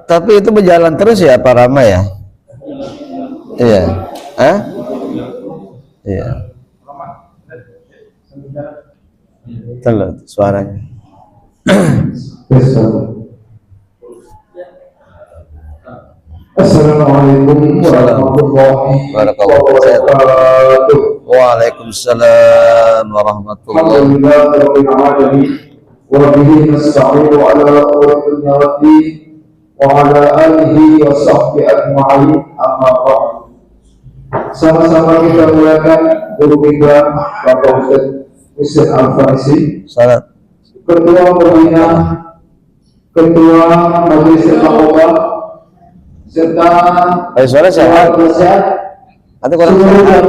Tapi itu berjalan terus ya Pak Rama ya? Iya. Hah? Iya. Telat suaranya. Assalamualaikum warahmatullahi wabarakatuh. Waalaikumsalam warahmatullahi wabarakatuh. Wa bihi nasta'inu ala umuri dunya waddin wa ala alihi wa sahbihi ajma'in, amma ba'd. Sama-sama kita mulakan guru kita Bapak Ustaz Al-Farisi, Ketua Pembina, Ketua Majelis Al-Awwal, serta suara sehat atau kurang Tuhan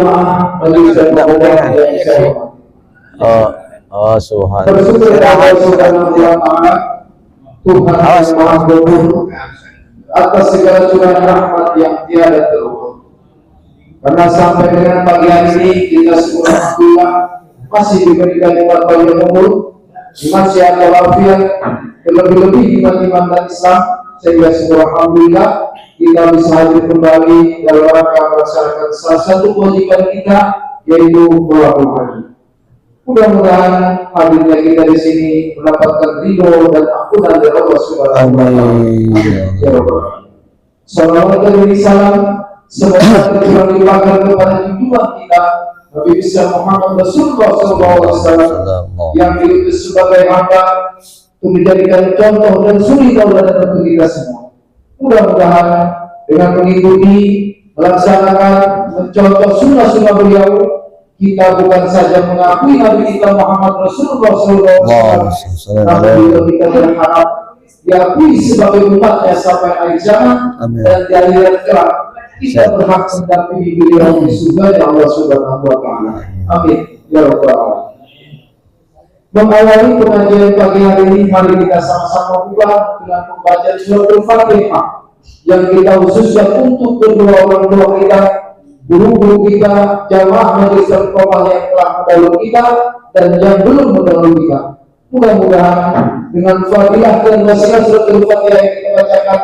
Tuhan Maha Berhubung atas segala curahan rahmat yang tiada terukur. Karena sampai dengan pagi hari ini kita semua alhamdulillah masih diberikan nikmat panjang umur, iman sehat walafiat, terlebih-lebih iman dan Islam, sehingga semua alhamdulillah kita bisa hadir kembali dalam rangka melaksanakan salah satu kewajiban kita, yaitu melakukan haji. Mudah-mudahan hadirnya kita di sini mendapatkan ridho dan ampunan dari Allah Subhanahu wa Ta'ala. Ya Rabbal. Salawat dan salam semoga tercurah limpahkan kepada junjungan kita Nabi besar Muhammad Rasulullah SAW yang diutus sebagai hamba untuk menjadikan contoh dan suri tauladan untuk kita semua. Mudah-mudahan dengan mengikuti, melaksanakan, mencontoh sunnah-sunnah beliau, kita bukan saja mengakui Nabi kita Muhammad Rasulullah SAW, tapi kita berharap diakui sebagai umatnya sampai akhir zaman. Dan di akhirat kelak kita berhak mendampingi beliau di surga Allah Subhanahu wa Ta'ala. Amin ya rabbal alamin. Mengawali pengajian pagi hari ini, mari kita sama-sama buka dengan membaca surat Al-Fatihah yang kita khususkan untuk kedua orang tua kita, guru-guru kita, jamaah majelis al-qomah yang telah mendahului kita dan yang belum mendahului kita. Mudah-mudahan dengan fadilah dan wasilah surat Al-Fatihah yang kita bacakan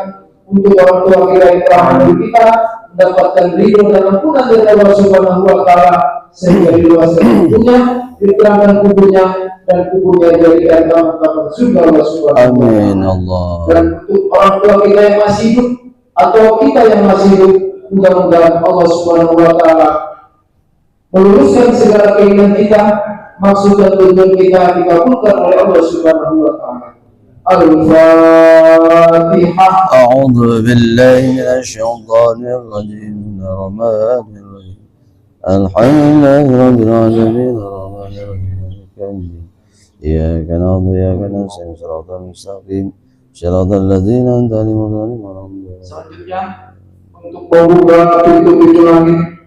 untuk orang tua kita yang telah mendahului kita, mendapatkan ridho dan ampunan dari Allah Subhanahu wa Ta'ala, sehingga diluaskan kuburnya, diterangkan kuburnya, dan kuburnya jadikan taman-taman surga Allah Subhanahu wa Ta'ala. Amin Allah. Dan untuk orang tua kita yang masih hidup atau kita yang masih hidup, mudah-mudahan Allah Subhanahu wa Ta'ala meluruskan segala keinginan kita, maksud dan tujuan kita dikabulkan oleh Allah Subhanahu wa Ta'ala. Al-Fatihah. A'udzu billahi minasy syaithanir rajim. Bismillahirrahmanirrahim. Alhamdulillahirabbil alamin arrahmanir rahim. Iyyaka na'budu wa iyyaka nasta'in shiratal mustaqim shiratal ladzina an'amta alaihim. Selanjutnya untuk membuka pintu-pintu langit,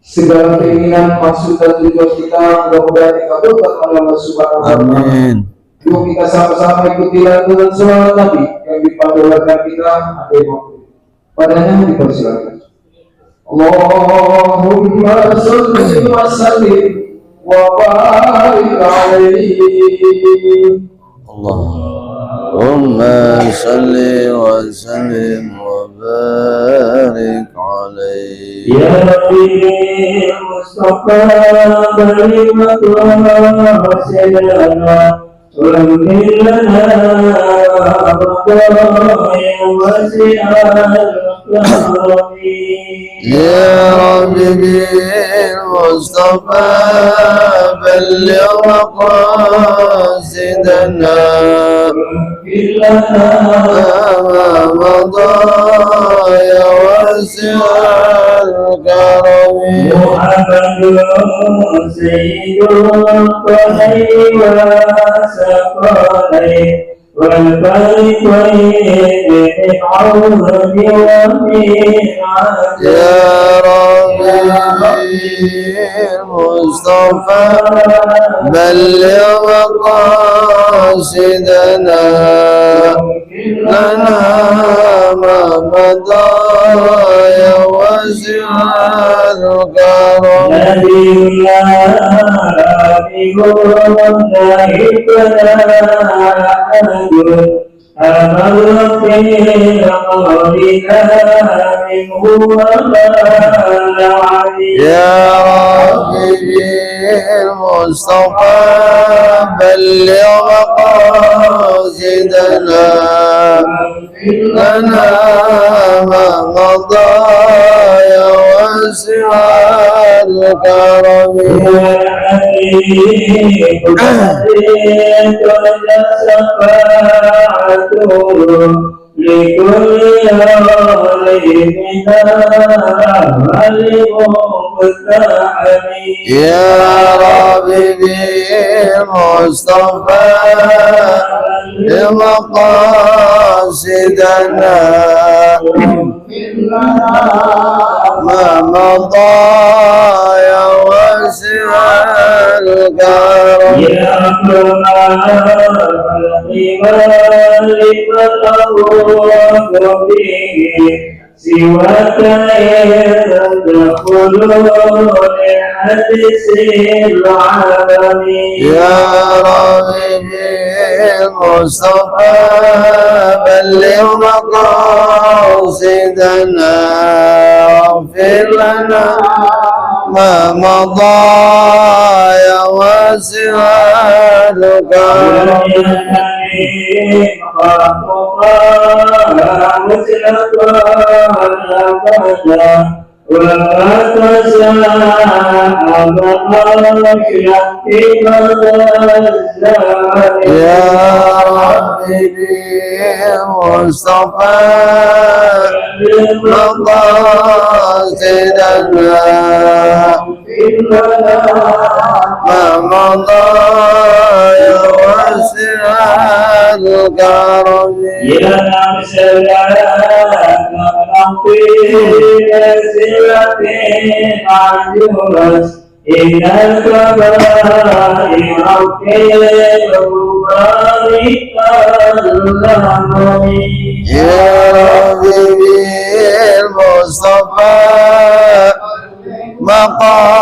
segala keinginan, maksud dan tujuan kita mudah-mudahan dikabulkan oleh Allah Subhanahu wa Ta'ala. Amin. Yuk kita sama-sama ikuti lagu dan selawat Nabi yang dipandukan kita. Ada yang padanya dipersilakan. Allahumma sholli wa sallim wa barik alaihi. Allahumma sholli wa sallim wa barik alaihi. Ya Rabbi Mustafa barik wasilana Tulamil lana abqaya wasi'al karami. Ya Rabbi bil Mustafa balligh maqasidana ya wasi'al karami. Muhammadun sayyidul qadai wa saqalai wal barik wa min awdi wa min adi. Ya Rabbi Mustafa balligh maqasidana لنا ما مضى يا واسع الكرم نبي الله أمر في قولنا منه يا ربي المصطفى بلغ مقاصدنا لنا ما مضى يا واسع الكرم لكل يا ربي المصطفى بمقاصدنا ما مضى يا واسع الكرم يا سواك يدخل لحدث العالمين يا ربي المصطفى بلغ مقاصدنا واغفر لنا ما مضى يا واسع الكرم يا ربي المصطفى مقاصدنا ما مضى يا واسع الكرم يا إن الكبائر يا ربي المصطفى مقاصدنا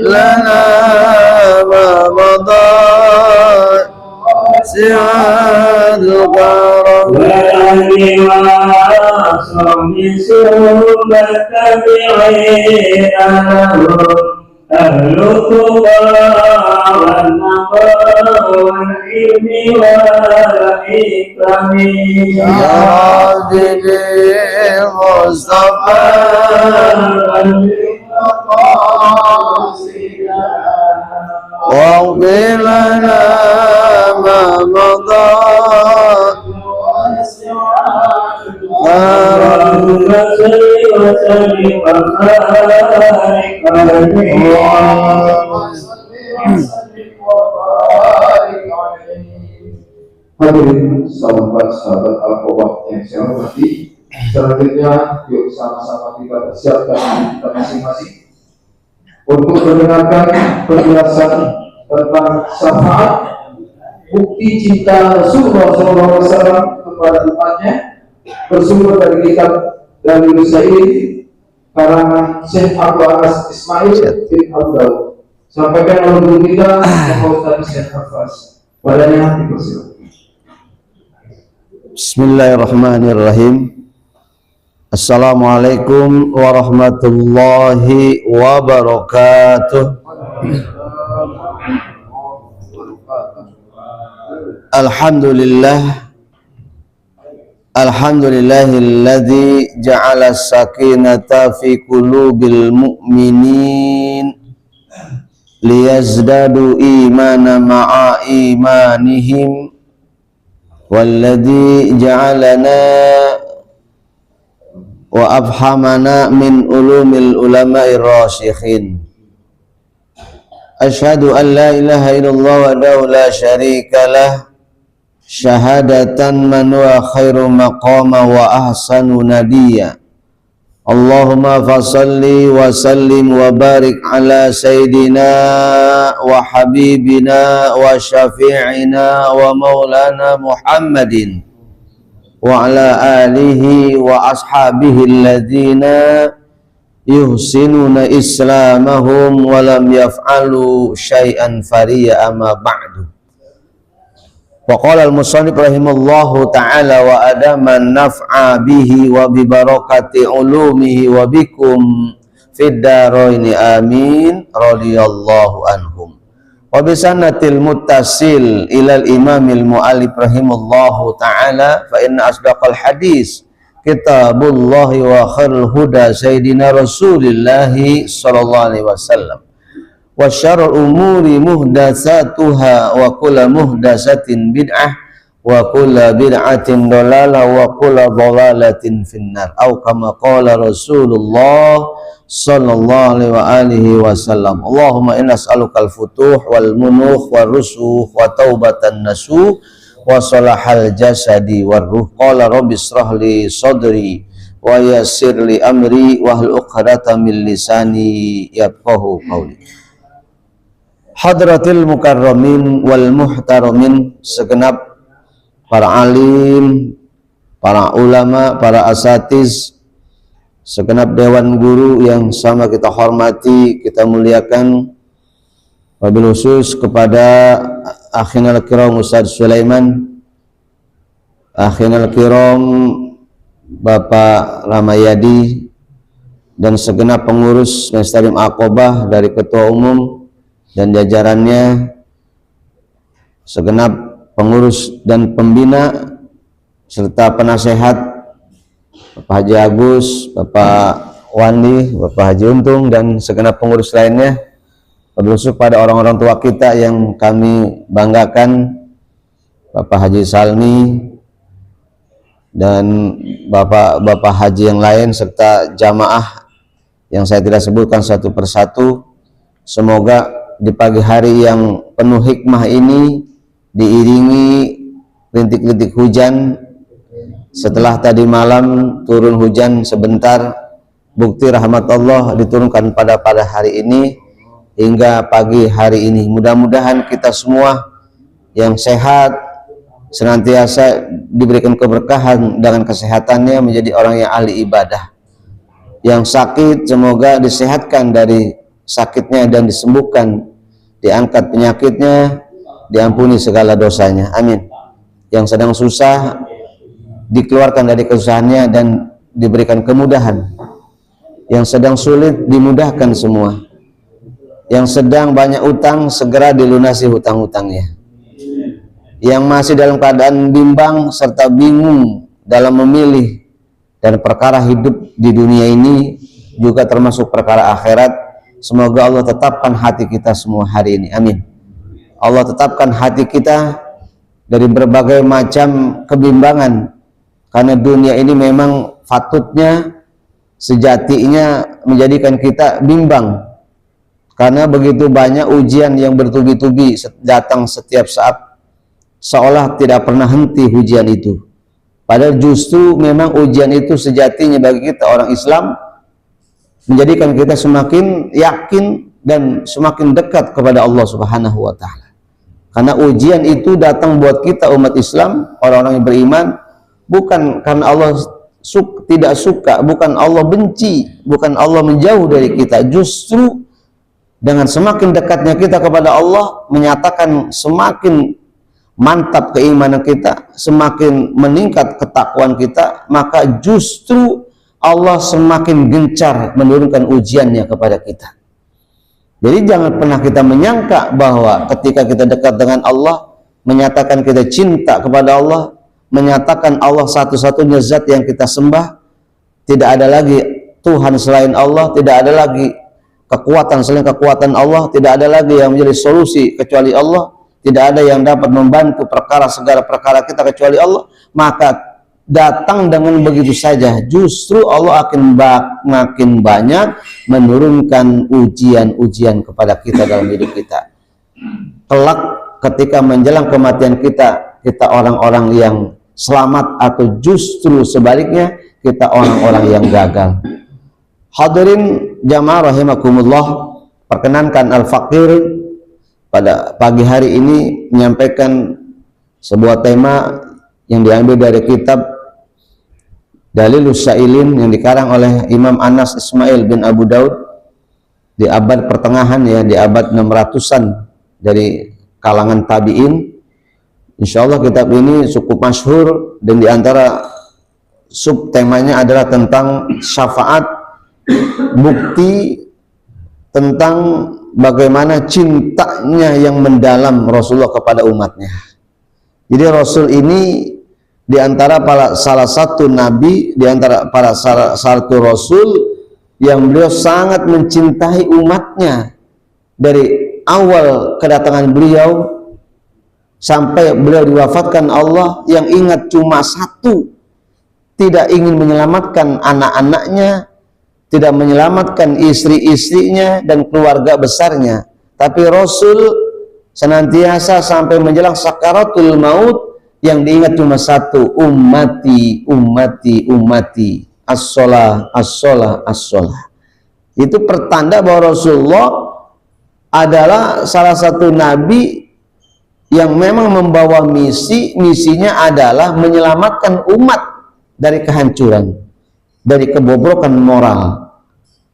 لنا ما مضى سعى الكرم وأهل وصحب ثم التابعين لهم أهل التقى والنقى والعلم والحكم يا ربي المصطفى واغفر لنا ما مضى اللهم صل وسلم وبارك Hadirin sahabat-sahabat Al-Qawwah yang saya hormati, selanjutnya yuk sama-sama kita persiapkan diri kita masing-masing untuk mendengarkan penjelasan tentang syafaat bukti cinta Rasulullah SAW kepada umatnya bersumber dari kitab Dalilus Sa'id karangan Syekh Abu Anas Ismail bin Abdul. Sampaikan oleh guru kita Bapak Ustaz Syekh Hafiz. Padanya dipersilakan. Bismillahirrahmanirrahim. Assalamualaikum warahmatullahi wabarakatuh. Alhamdulillahilladzi ja'ala as-sakinata fi qulubil mu'minin liyazdadu imana ma'a imanihim walladzi ja'alana wa afhamana min ulumil ulama'ir rasyikhin. Asyhadu an la ilaha illallah wahdahu la syarika lah syahadatan man wa khairu maqama wa ahsanu nadiya Allahumma fasalli wa sallim wa barik ala sayyidina wa habibina wa syafi'ina wa maulana Muhammadin wa ala alihi wa ashabihi alladhina yuhsinuna islamahum wa lam yaf'alu syai'an fariya amma ba'du. Wa qala al-musannif rahimallahu ta'ala wa adaman naf'a bihi wa bi barakati ulumihi wa bikum fid daraini amin radhiyallahu anhum. Wa bi sanatil muttasil ilal imamil mu'allif rahimallahu ta'ala fa inna asdaqal hadis kitabullahi wa khairul huda sayyidina rasulillahi sallallahu alaihi wasallam wa syarrul umuri muhdatsatuha wa kullu muhdatsatin bid'ah wa kullu bid'atin dhalalah wa kullu dhalalatin finnar au kama qala Rasulullah sallallahu alaihi wa alihi wasallam. Allahumma inna as'alukal futuh wal munuh war rusuh wa taubatan nasuh wa salahal jasadi war ruh. Qala rabbi israh li sadri wa yassir li amri wa hlul 'uqdatam min lisani yafqahu qawli. Hadratil mukarramin wal muhtaramin, segenap para alim, para ulama, para asatiz, segenap dewan guru yang sama kita hormati, kita muliakan, wabil khusus kepada akhinal kiram Ustaz Sulaiman, akhinal kiram Bapak Ramayadi, dan segenap pengurus Mesdarim Aqobah dari ketua umum dan jajarannya, segenap pengurus dan pembina serta penasehat Bapak Haji Agus, Bapak Wandi, Bapak Haji Untung, dan segenap pengurus lainnya, termasuk pada orang-orang tua kita yang kami banggakan, Bapak Haji Salmi dan Bapak Haji yang lain serta jamaah yang saya tidak sebutkan satu persatu. Semoga di pagi hari yang penuh hikmah ini diiringi rintik-rintik hujan. Setelah tadi malam turun hujan sebentar, bukti rahmat Allah diturunkan pada hari ini hingga pagi hari ini. Mudah-mudahan kita semua yang sehat senantiasa diberikan keberkahan dengan kesehatannya, menjadi orang yang ahli ibadah. Yang sakit semoga disehatkan dari sakitnya dan disembuhkan, diangkat penyakitnya, diampuni segala dosanya, amin. Yang sedang susah dikeluarkan dari kesusahannya dan diberikan kemudahan. Yang sedang sulit dimudahkan semua. Yang sedang banyak utang segera dilunasi hutang-hutangnya. Yang masih dalam keadaan bimbang serta bingung dalam memilih dan perkara hidup di dunia ini juga termasuk perkara akhirat, semoga Allah tetapkan hati kita semua hari ini, amin. Allah tetapkan hati kita dari berbagai macam kebimbangan, karena dunia ini memang fatutnya sejatinya menjadikan kita bimbang, karena begitu banyak ujian yang bertubi-tubi datang setiap saat, seolah tidak pernah henti ujian itu. Padahal justru memang ujian itu sejatinya bagi kita orang Islam menjadikan kita semakin yakin dan semakin dekat kepada Allah Subhanahu wa ta'ala. Karena ujian itu datang buat kita umat Islam, orang-orang yang beriman, bukan karena Allah tidak suka, bukan Allah benci, bukan Allah menjauh dari kita. Justru dengan semakin dekatnya kita kepada Allah, menyatakan semakin mantap keimanan kita, semakin meningkat ketakwaan kita, maka justru Allah semakin gencar menurunkan ujiannya kepada kita. Jadi jangan pernah kita menyangka bahwa ketika kita dekat dengan Allah, menyatakan kita cinta kepada Allah, menyatakan Allah satu-satunya zat yang kita sembah, tidak ada lagi Tuhan selain Allah, tidak ada lagi kekuatan selain kekuatan Allah, tidak ada lagi yang menjadi solusi kecuali Allah, tidak ada yang dapat membantu segala perkara kita kecuali Allah, maka datang dengan begitu saja, justru Allah akan makin banyak menurunkan ujian-ujian kepada kita dalam hidup kita. Kelak ketika menjelang kematian kita, kita orang-orang yang selamat, atau justru sebaliknya kita orang-orang yang gagal. Hadirin jamaah rahimakumullah, perkenankan Al-Faqir pada pagi hari ini menyampaikan sebuah tema yang diambil dari kitab Dalilus Sa'ilin yang dikarang oleh Imam Anas Ismail bin Abu Daud di abad pertengahan, ya, di abad 600-an dari kalangan tabi'in. Insyaallah kitab ini cukup masyhur dan diantara subtemanya adalah tentang syafaat, bukti tentang bagaimana cintanya yang mendalam Rasulullah kepada umatnya. Jadi Rasul ini diantara salah satu nabi, diantara salah satu Rasul yang beliau sangat mencintai umatnya dari awal kedatangan beliau sampai beliau diwafatkan Allah. Yang ingat cuma satu, tidak ingin menyelamatkan anak-anaknya, tidak menyelamatkan istri-istrinya dan keluarga besarnya, tapi Rasul senantiasa sampai menjelang sakaratul maut yang diingat cuma satu, ummati, ummati, ummati, as-sholah, as-sholah, as-sholah. Itu pertanda bahwa Rasulullah adalah salah satu nabi yang memang membawa misinya adalah menyelamatkan umat dari kehancuran, dari kebobrokan moral,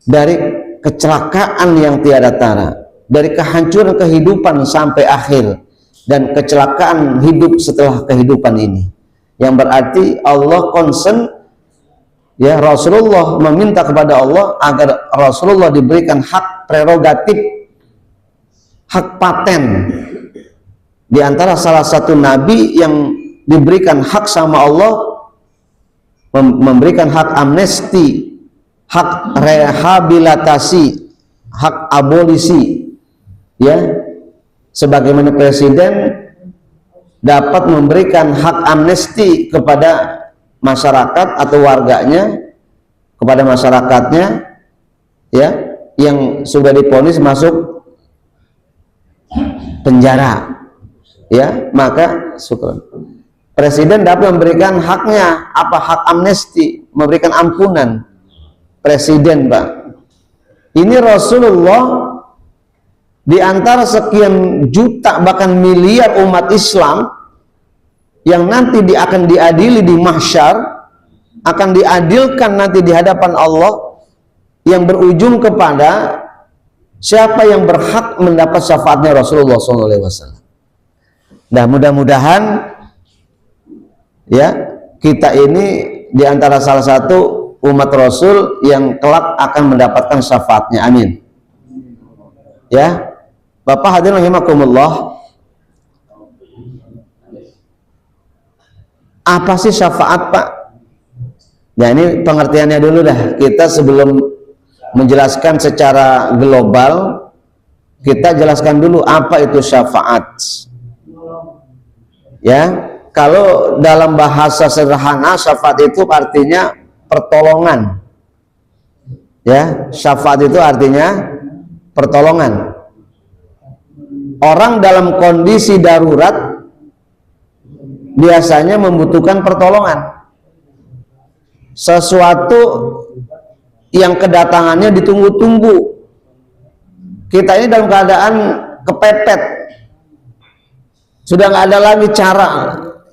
dari kecelakaan yang tiada tara, dari kehancuran kehidupan sampai akhir, dan kecelakaan hidup setelah kehidupan ini. Yang berarti Allah concern, ya, Rasulullah meminta kepada Allah agar Rasulullah diberikan hak prerogatif, hak paten. Di antara salah satu nabi yang diberikan hak sama Allah, memberikan hak amnesti, hak rehabilitasi, hak abolisi, ya, sebagaimana presiden dapat memberikan hak amnesti kepada masyarakat atau warganya, kepada masyarakatnya, ya, yang sudah divonis masuk penjara, ya, maka syukur, presiden dapat memberikan haknya apa? Hak amnesti, memberikan ampunan. Presiden, Pak. Ini Rasulullah di antara sekian juta bahkan miliar umat Islam yang nanti akan diadili di mahsyar, akan diadilkan nanti di hadapan Allah, yang berujung kepada siapa yang berhak mendapat syafaatnya Rasulullah SAW. Nah, mudah-mudahan, ya, kita ini di antara salah satu umat Rasul yang kelak akan mendapatkan syafaatnya. Amin. Ya, Bapak hadirin rahimakumullah, apa sih syafaat, Pak? Ya, ini pengertiannya dulu dah. Kita sebelum menjelaskan secara global, kita jelaskan dulu apa itu syafaat. Ya, kalau dalam bahasa sederhana, syafaat itu artinya pertolongan. Ya, syafaat itu artinya pertolongan. Orang dalam kondisi darurat biasanya membutuhkan pertolongan. Sesuatu yang kedatangannya ditunggu-tunggu. Kita ini dalam keadaan kepepet, sudah nggak ada lagi cara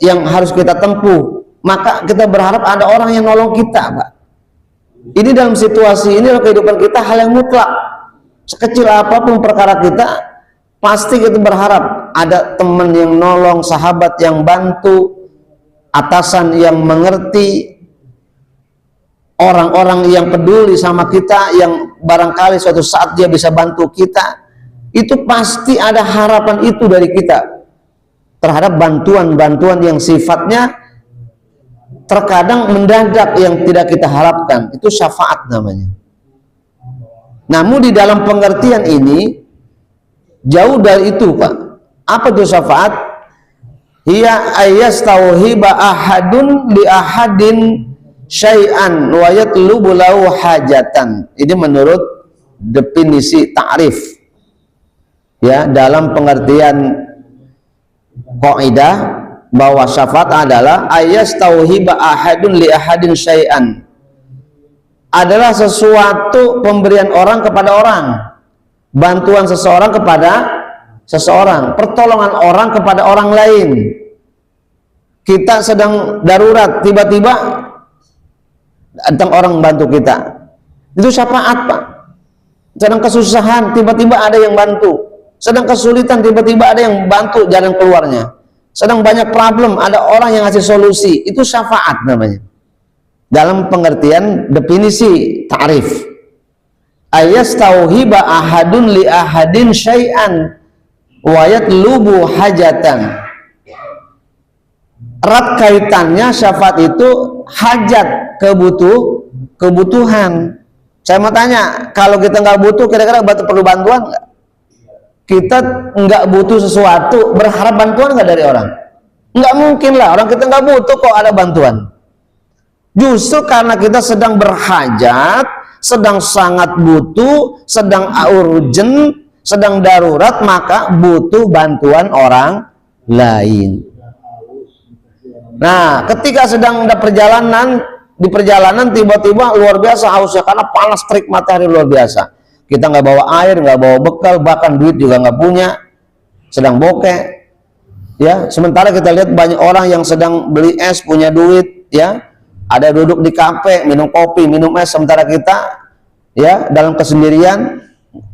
yang harus kita tempuh, maka kita berharap ada orang yang nolong kita, Pak. Ini dalam situasi ini dalam kehidupan kita hal yang mutlak. Sekecil apapun perkara kita, pasti kita berharap ada teman yang nolong, sahabat yang bantu, atasan yang mengerti, orang-orang yang peduli sama kita, yang barangkali suatu saat dia bisa bantu kita. Itu pasti ada harapan itu dari kita terhadap bantuan-bantuan yang sifatnya terkadang mendadak, yang tidak kita harapkan. Itu syafaat namanya. Namun di dalam pengertian ini jauh dari itu, Pak. Apa itu syafaat? Hiya ayastauhiba ahadun li ahadin syai'an wa yatlubu lahu hajatan. Ini menurut definisi ta'rif, ya, dalam pengertian kaidah bahwa syafaat adalah ayastauhiba ahadun li ahadin syai'an, adalah sesuatu pemberian orang kepada orang, bantuan seseorang kepada seseorang, pertolongan orang kepada orang lain. Kita sedang darurat, tiba-tiba datang orang membantu kita, itu syafaat, Pak. Sedang kesusahan, tiba-tiba ada yang bantu. Sedang kesulitan, tiba-tiba ada yang bantu jalan keluarnya. Sedang banyak problem, ada orang yang ngasih solusi, itu syafaat namanya. Dalam pengertian definisi ta'rif, ayastauhiba ahadun li ahadin syai'an wa yatlubu hajatan. Erat kaitannya syafaat itu hajat, kebutuhan. Saya mau tanya, kalau kita nggak butuh, kira-kira perlu bantuan nggak? Kita nggak butuh sesuatu, berharap bantuan nggak dari orang? Nggak mungkin lah, orang kita nggak butuh kok ada bantuan. Justru karena kita sedang berhajat, sedang sangat butuh, sedang urgent, sedang darurat, maka butuh bantuan orang lain. Nah, ketika sedang ada di perjalanan tiba-tiba luar biasa hausnya karena panas terik matahari luar biasa. Kita nggak bawa air, nggak bawa bekal, bahkan duit juga nggak punya, sedang bokeh. Ya, sementara kita lihat banyak orang yang sedang beli es, punya duit, ya. Ada duduk di kafe, minum kopi, minum es, sementara kita ya dalam kesendirian,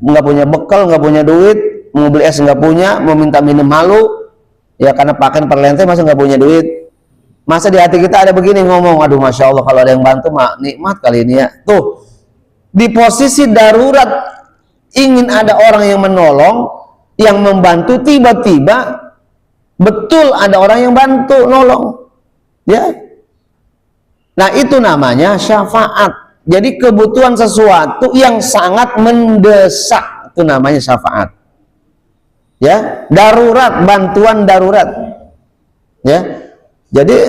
nggak punya bekal, nggak punya duit, mau beli es nggak punya, mau minta minum malu, ya karena pakaian perlente masa nggak punya duit. Masa di hati kita ada begini ngomong, aduh masya Allah kalau ada yang bantu mak nikmat kali ini ya. Tuh di posisi darurat ingin ada orang yang menolong, yang membantu, tiba-tiba betul ada orang yang bantu nolong, ya. Nah itu namanya syafaat. Jadi kebutuhan sesuatu yang sangat mendesak, itu namanya syafaat. Ya, darurat, bantuan darurat. Ya, jadi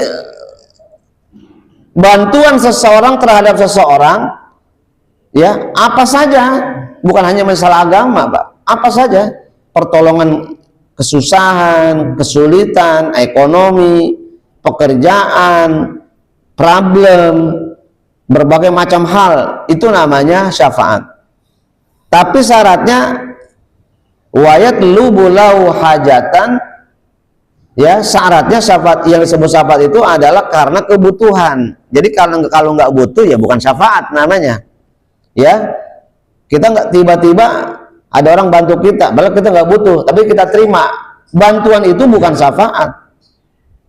bantuan seseorang terhadap seseorang, ya apa saja, bukan hanya masalah agama, Pak. Apa saja, pertolongan kesusahan, kesulitan, ekonomi, pekerjaan, problem, berbagai macam hal, itu namanya syafaat. Tapi syaratnya wayat lubulau hajatan, ya syaratnya syafaat yang disebut syafaat itu adalah karena kebutuhan. Jadi kalau nggak butuh ya bukan syafaat namanya. Ya, kita nggak tiba-tiba ada orang bantu kita, padahal kita nggak butuh, tapi kita terima bantuan itu bukan syafaat.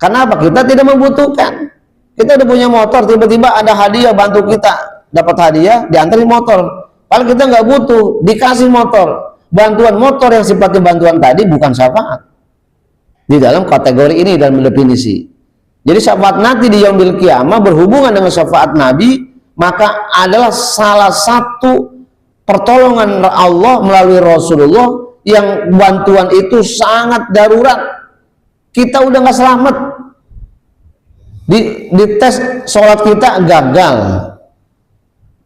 Kenapa? Kita tidak membutuhkan. Kita udah punya motor, tiba-tiba ada hadiah bantu kita, dapat hadiah, diantarin motor. Padahal kita nggak butuh, dikasih motor. Bantuan motor yang sifatnya bantuan tadi bukan syafaat. Di dalam kategori ini dalam definisi. Jadi syafaat nanti di yaumil qiyamah berhubungan dengan syafaat Nabi, maka adalah salah satu pertolongan Allah melalui Rasulullah yang bantuan itu sangat darurat. Kita udah nggak selamat. Di tes sholat kita gagal,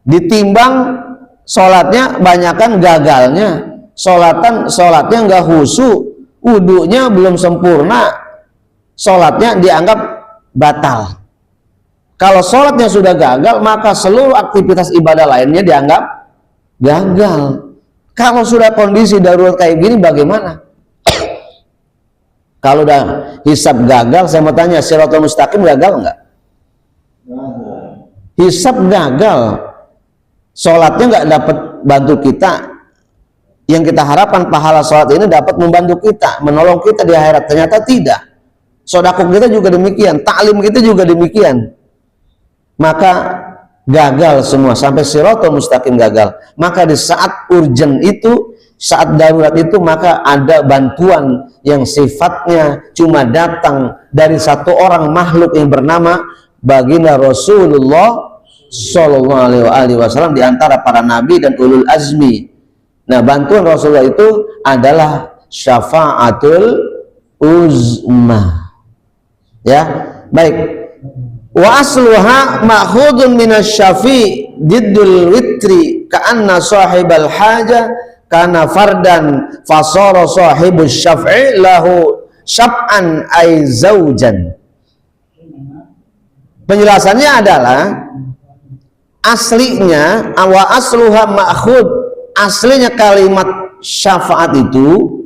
ditimbang sholatnya banyakan gagalnya, sholatnya nggak khusyuk, wudunya belum sempurna, sholatnya dianggap batal. Kalau sholatnya sudah gagal, maka seluruh aktivitas ibadah lainnya dianggap gagal. Kalau sudah kondisi darurat kayak gini bagaimana? Kalau udah hisab gagal, saya mau tanya, Shirathul Mustaqim gagal nggak? Hisab gagal, sholatnya nggak dapat bantu kita. Yang kita harapkan pahala sholat ini dapat membantu kita, menolong kita di akhirat, ternyata tidak. Sedekah kita juga demikian, taklim kita juga demikian. Maka gagal semua, sampai Shirathul Mustaqim gagal. Maka di saat urgent itu, saat darurat itu, maka ada bantuan yang sifatnya cuma datang dari satu orang makhluk yang bernama baginda Rasulullah Shallallahu Alaihi Wasallam di antara para nabi dan ulul azmi. Nah, bantuan Rasulullah itu adalah syafaatul uzma. Ya, baik. Wa asluha ma'khudun minasyafi diddul witri ka'anna sahibal haja kana fardan fasara sahibus syaf'i lahu syaf'an ay zaujan. Penjelasannya adalah aslinya wa asluha ma'khud, aslinya kalimat syafaat itu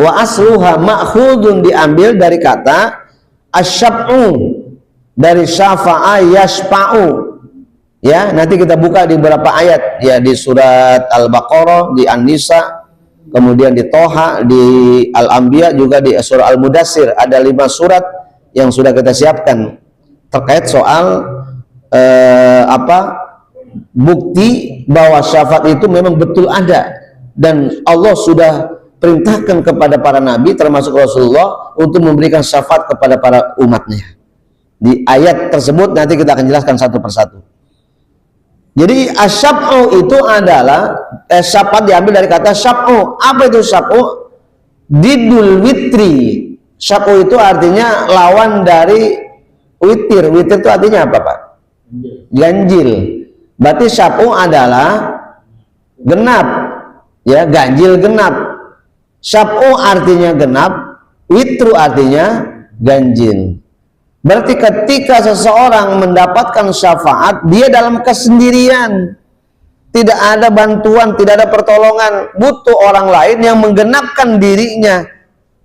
wa asluha ma'khudun, diambil dari kata asyaf'u, dari syafa'a yashfa'u. Ya, nanti kita buka di beberapa ayat ya, di surat Al-Baqarah, di An-Nisa, kemudian di Toha, di Al-Anbiya, juga di surah Al-Mudassir. Ada 5 surat yang sudah kita siapkan terkait soal bukti bahwa syafaat itu memang betul ada, dan Allah sudah perintahkan kepada para nabi termasuk Rasulullah untuk memberikan syafaat kepada para umatnya. Di ayat tersebut nanti kita akan jelaskan satu persatu. Jadi asyaf'u itu adalah syafaat diambil dari kata syaf'u. Apa itu syaf'u? Didul witri. Syaf'u itu artinya lawan dari witir. Witir itu artinya apa, Pak? Ganjil. Berarti syaf'u adalah genap, ya, ganjil genap. Syaf'u artinya genap, witru artinya ganjil. Berarti ketika seseorang mendapatkan syafaat, dia dalam kesendirian, tidak ada bantuan, tidak ada pertolongan, butuh orang lain yang menggenapkan dirinya.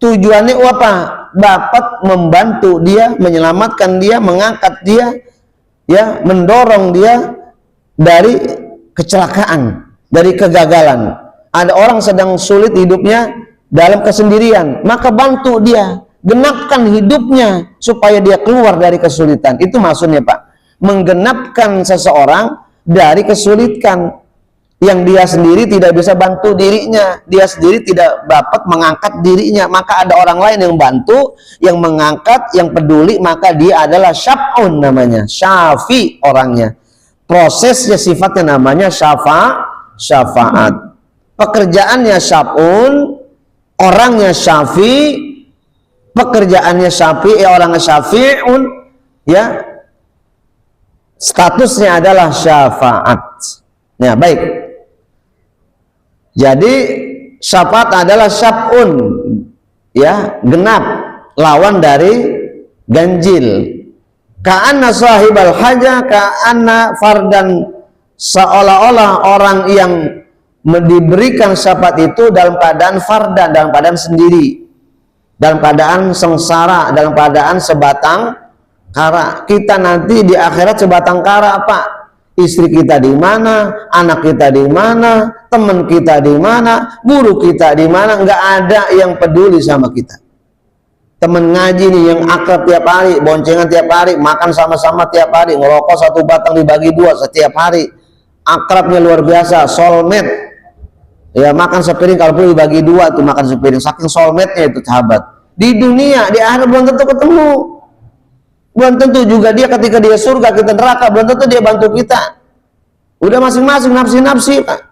Tujuannya apa? Dapat membantu dia, menyelamatkan dia, mengangkat dia, ya, mendorong dia dari kecelakaan, dari kegagalan. Ada orang sedang sulit hidupnya dalam kesendirian, maka bantu dia, genapkan hidupnya supaya dia keluar dari kesulitan. Itu maksudnya, Pak, menggenapkan seseorang dari kesulitan yang dia sendiri tidak bisa bantu dirinya, dia sendiri tidak dapat mengangkat dirinya, maka ada orang lain yang bantu, yang mengangkat, yang peduli, maka dia adalah syaf'un, namanya syafi orangnya. Prosesnya sifatnya namanya syafaat. Pekerjaannya syaf'un, orangnya syafi, pekerjaannya syafi, orangnya syafi'un, ya, statusnya adalah syafaat. Nah, baik. Jadi syafaat adalah syaf'un, ya, genap, lawan dari ganjil. Ka'anna sahibal haja, ka'anna fardan, seolah-olah orang yang diberikan syafaat itu dalam keadaan fardan, dalam keadaan sendiri, dalam keadaan sengsara, dalam keadaan sebatang kara. Kita nanti di akhirat sebatang kara, Pak. Istri kita di mana, anak kita di mana, teman kita di mana, guru kita di mana, nggak ada yang peduli sama kita. Teman ngaji nih yang akrab tiap hari, boncengan tiap hari, makan sama-sama tiap hari, ngerokok satu batang dibagi 2 setiap hari, akrabnya luar biasa, soulmate, ya, makan sepiring kalau perlu dibagi 2 tuh, makan sepiring, saking soulmate-nya itu sahabat. Di dunia, di akhirat belum tentu ketemu, belum tentu juga dia ketika dia surga, kita neraka, belum tentu dia bantu kita. Udah masing-masing nafsi-nafsi, Pak.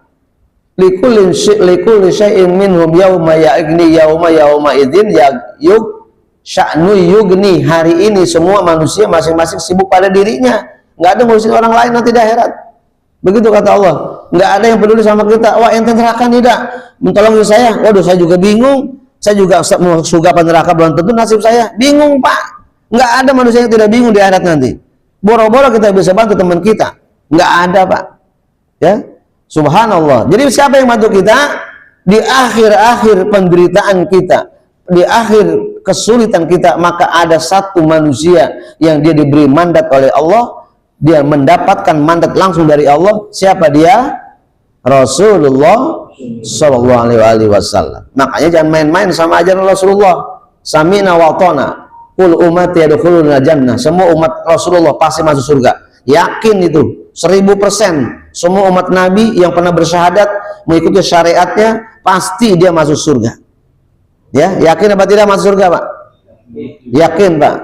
Likulli syai'in minhum yauma ya'igni yauma idzin yug sya'nu yugni. Hari ini semua manusia masing-masing sibuk pada dirinya, nggak ada ngurusin orang lain nanti di akhirat. Begitu kata Allah, nggak ada yang peduli sama kita. Wah, ente neraka tidak mentolongi saya, waduh saya juga bingung, saya juga mau surga apa neraka belum tentu nasib saya, bingung, Pak. Nggak ada manusia yang tidak bingung di akhirat nanti. Boro-boro kita bisa bantu teman kita, nggak ada, Pak, ya. Subhanallah. Jadi siapa yang bantu kita di akhir-akhir penderitaan kita, di akhir kesulitan kita, maka ada satu manusia yang dia diberi mandat oleh Allah, dia mendapatkan mandat langsung dari Allah. Siapa dia? Rasulullah Shallallahu Alaihi Wasallam. Makanya jangan main-main sama ajaran Rasulullah. Sami'na wa ata'na. Kul ummati yadkhuluna jannah. Semua umat Rasulullah pasti masuk surga. Yakin itu 1000%. Semua umat Nabi yang pernah bersyahadat mengikuti syariatnya pasti dia masuk surga. Ya, yakin apa tidak masuk surga, Pak? Yakin, Pak.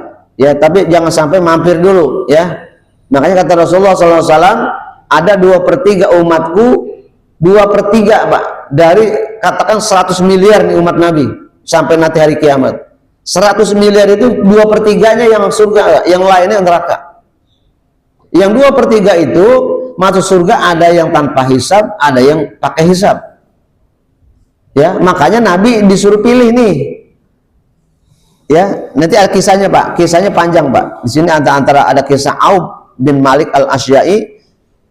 Ya, tapi jangan sampai mampir dulu, ya. Makanya kata Rasulullah SAW, ada 2/3 umatku, 2/3, Pak, dari katakan 100 miliar nih umat Nabi sampai nanti hari kiamat. 100 miliar itu 2/3-nya yang surga, yang lainnya neraka. Yang 2/3 itu masuk surga, ada yang tanpa hisab, ada yang pakai hisab. Ya, makanya Nabi disuruh pilih nih. Ya, nanti ada kisahnya, Pak. Kisahnya panjang, Pak. Di sini antara ada kisah Auf bin Malik al-Asyai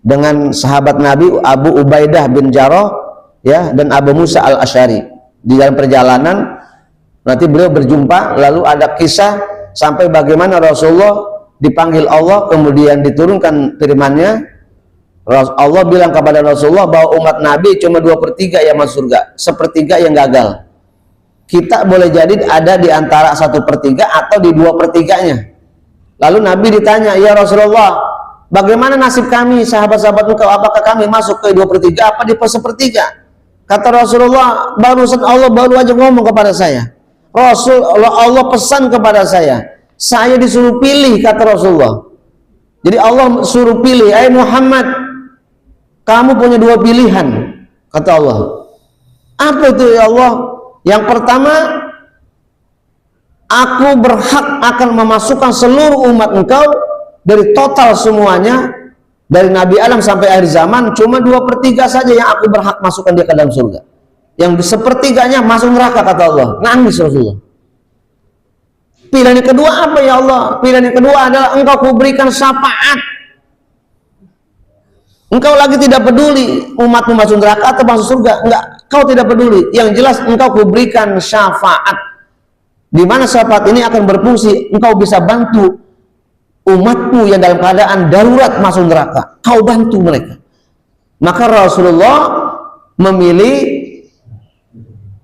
dengan sahabat Nabi Abu Ubaidah bin Jarrah ya dan Abu Musa al-Asy'ari. Di dalam perjalanan nanti beliau berjumpa, lalu ada kisah sampai bagaimana Rasulullah dipanggil Allah, kemudian diturunkan firman-Nya. Allah bilang kepada Rasulullah bahwa umat Nabi cuma 2/3 yang masuk surga, 1/3 yang gagal. Kita boleh jadi ada di antara 1/3 atau di 2/3-nya. Lalu Nabi ditanya, ya Rasulullah, bagaimana nasib kami, sahabat-sahabat engkau, apakah kami masuk ke 2/3 apa di 1/3? Kata Rasulullah, barusan Allah baru aja ngomong kepada saya, Allah pesan kepada saya disuruh pilih, kata Rasulullah. Jadi Allah suruh pilih, Muhammad, kamu punya 2 pilihan, kata Allah. Apa itu ya Allah? Yang pertama, aku berhak akan memasukkan seluruh umat engkau dari total semuanya, dari Nabi Adam sampai akhir zaman, cuma 2/3 saja yang aku berhak masukkan dia ke dalam surga. Yang 1/3-nya masuk neraka, kata Allah. Nangis Rasulullah. Pilihan yang kedua apa ya Allah? Pilihan yang kedua adalah engkau kuberikan syafaat. Engkau lagi tidak peduli umatmu masuk neraka atau masuk surga, enggak, kau tidak peduli. Yang jelas engkau kuberikan syafaat, di mana syafaat ini akan berfungsi, engkau bisa bantu umatmu yang dalam keadaan darurat masuk neraka, kau bantu mereka. Maka Rasulullah memilih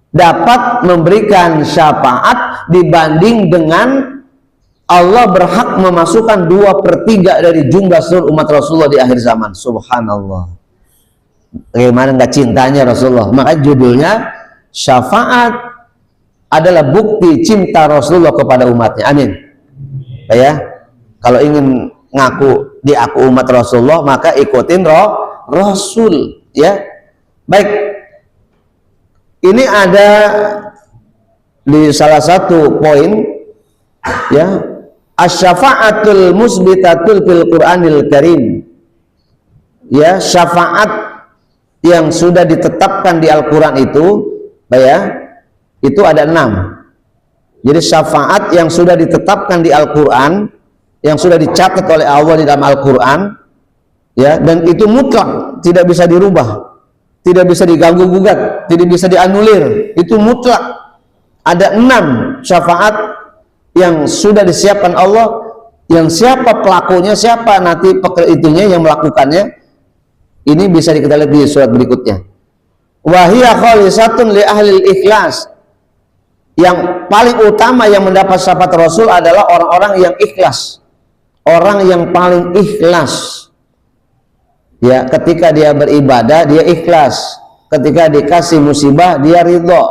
dapat memberikan syafaat dibanding dengan Allah berhak memasukkan 2/3 dari jumlah seluruh umat Rasulullah di akhir zaman. Subhanallah. Bagaimana nggak cintanya Rasulullah? Maka judulnya syafaat adalah bukti cinta Rasulullah kepada umatnya. Amin. Ya, kalau ingin diaku umat Rasulullah, maka ikutin Rasul. Ya, baik. Ini ada di salah satu poin, ya. Asy-syafa'atul musbitatul fil Qur'anil Karim. Ya, syafaat yang sudah ditetapkan di Al-Qur'an itu, ya, itu ada 6. Jadi syafaat yang sudah ditetapkan di Al-Qur'an, yang sudah dicatat oleh Allah di dalam Al-Qur'an, ya, dan itu mutlak, tidak bisa dirubah, tidak bisa diganggu gugat, tidak bisa dianulir, itu mutlak. Ada 6 syafaat yang sudah disiapkan Allah, yang siapa pelakunya, siapa nanti itunya yang melakukannya, ini bisa kita lihat di surat berikutnya. Wahiyya khalisatun li ahlil ikhlas. Yang paling utama yang mendapat syafaat Rasul adalah orang-orang yang ikhlas, orang yang paling ikhlas. Ya, ketika dia beribadah dia ikhlas, ketika dikasih musibah dia ridho,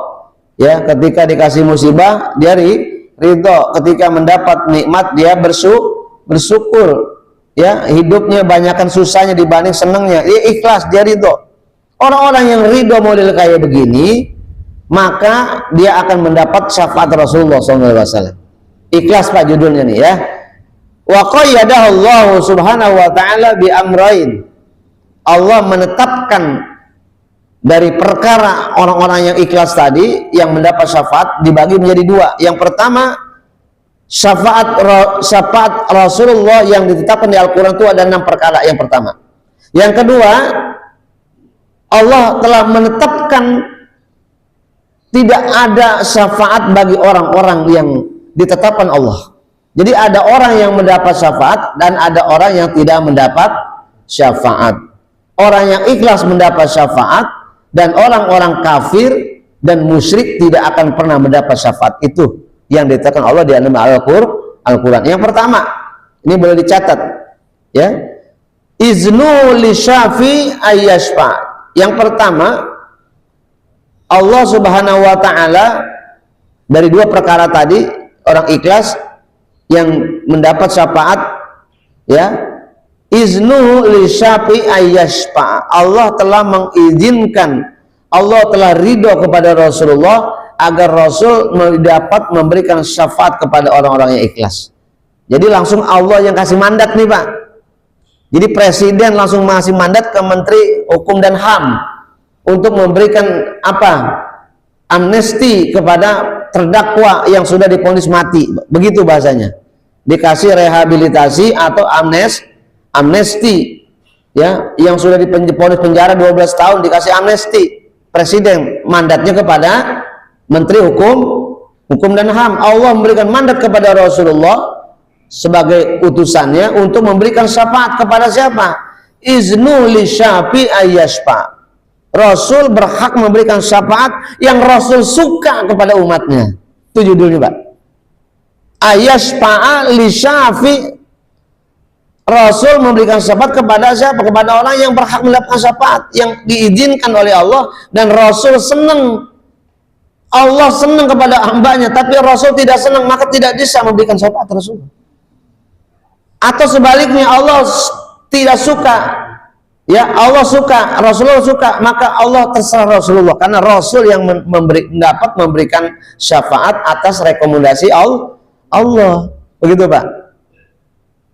ya, ketika dikasih musibah dia ridho, ketika mendapat nikmat dia bersyukur, ya, hidupnya banyakkan susahnya dibanding senangnya, dia ikhlas, dia ridho. Orang-orang yang ridho model kayak begini, maka dia akan mendapat syafaat Rasulullah SAW. Ikhlas Pak judulnya nih, ya. Wa qayyadahu Allah subhanahu wa ta'ala bi amrain. Allah menetapkan dari perkara orang-orang yang ikhlas tadi yang mendapat syafaat dibagi menjadi 2. Yang pertama, syafaat Rasulullah yang ditetapkan di Al-Quran itu ada 6 perkara. Yang pertama. Yang kedua, Allah telah menetapkan tidak ada syafaat bagi orang-orang yang ditetapkan Allah. Jadi ada orang yang mendapat syafaat dan ada orang yang tidak mendapat syafaat. Orang yang ikhlas mendapat syafaat, dan orang-orang kafir dan musyrik tidak akan pernah mendapat syafaat. Itu yang ditetapkan Allah di dalam Al-Quran. Yang pertama, ini boleh dicatat, ya, iznu li syafi ayyashfa. Yang pertama, Allah subhanahu wa ta'ala dari 2 perkara tadi, orang ikhlas yang mendapat syafaat, ya, iznu li syafi ayyashfa. Allah telah mengizinkan, Allah telah ridho kepada Rasulullah agar Rasul dapat memberikan syafaat kepada orang-orang yang ikhlas. Jadi langsung Allah yang kasih mandat nih Pak. Jadi presiden langsung ngasih mandat ke Menteri Hukum dan HAM untuk memberikan apa? Amnesti kepada terdakwa yang sudah divonis mati. Begitu bahasanya. Dikasih rehabilitasi atau amnesti, ya, yang sudah diponis penjara 12 tahun dikasih amnesti. Presiden mandatnya kepada Menteri Hukum dan HAM. Allah memberikan mandat kepada Rasulullah sebagai utusannya untuk memberikan syafaat kepada siapa? Iznu li syafi ayyashfa. Rasul berhak memberikan syafaat yang Rasul suka kepada umatnya. Itu judulnya, Pak. Ayyashfa'a li syafi. Rasul memberikan syafaat kepada siapa? Kepada orang yang berhak mendapatkan syafaat, yang diizinkan oleh Allah, dan Rasul senang. Allah senang kepada hambanya, tapi Rasul tidak senang, maka tidak bisa memberikan syafaat Rasul. Atau sebaliknya, Allah tidak suka, ya, Allah suka, Rasulullah suka, maka Allah terserah Rasulullah, karena Rasul yang dapat memberikan syafaat atas rekomendasi Allah. Begitu, Pak.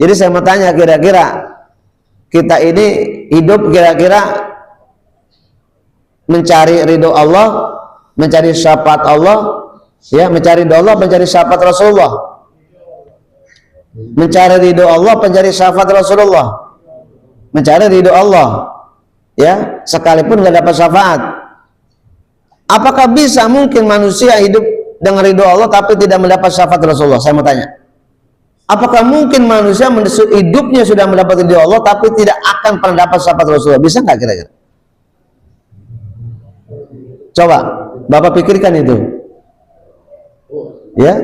Jadi saya mau tanya, kira-kira kita ini hidup kira-kira mencari ridho Allah, mencari syafaat Allah, ya, mencari ridho Allah, mencari syafaat Rasulullah. Mencari ridho Allah, mencari syafaat Rasulullah. Mencari ridho Allah, ya, sekalipun nggak dapat syafaat. Apakah bisa mungkin manusia hidup dengan ridho Allah tapi tidak mendapat syafaat Rasulullah? Saya mau tanya. Apakah mungkin manusia hidupnya sudah mendapat ridho Allah tapi tidak akan pernah dapat syafaat Rasulullah? Bisa nggak kira-kira? Coba Bapak pikirkan itu, ya.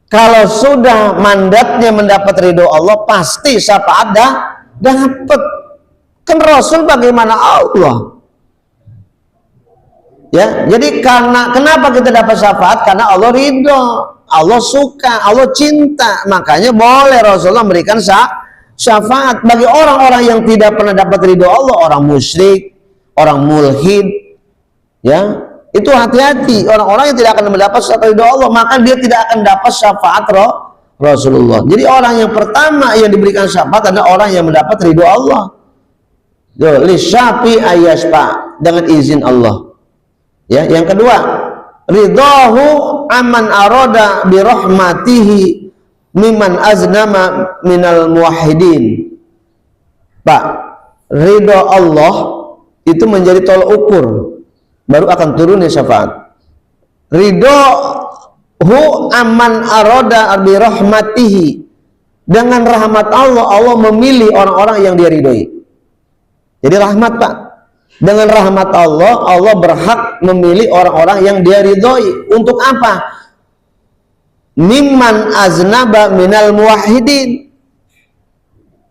Kalau sudah mandatnya mendapat ridho Allah, pasti syafaat dapat. Kan Rasul bagaimana Allah? Ya, jadi kenapa kita dapat syafaat? Karena Allah ridho, Allah suka, Allah cinta, makanya boleh Rasulullah memberikan syafaat bagi orang-orang yang tidak pernah dapat ridho Allah, orang musyrik, orang mulhid, ya. Itu hati-hati, orang-orang yang tidak akan mendapat syafaat ridho Allah, maka dia tidak akan dapat syafaat Rasulullah. Jadi orang yang pertama yang diberikan syafaat adalah orang yang mendapat ridho Allah. Li syafi ayyashfa, dengan izin Allah. Ya, yang kedua, ridhahu aman arada bi rahmatihi mimman aznama minal muwahhidin. Pak, ridho Allah itu menjadi tolak ukur, baru akan turunnya syafaat. Ridhahu aman arada bi rahmatihi, dengan rahmat Allah, Allah memilih orang-orang yang dia ridhoi. Jadi rahmat, Pak. Dengan rahmat Allah, Allah berhak memilih orang-orang yang dia ridhoi. Untuk apa? Mimman aznaba minal muwahhidin.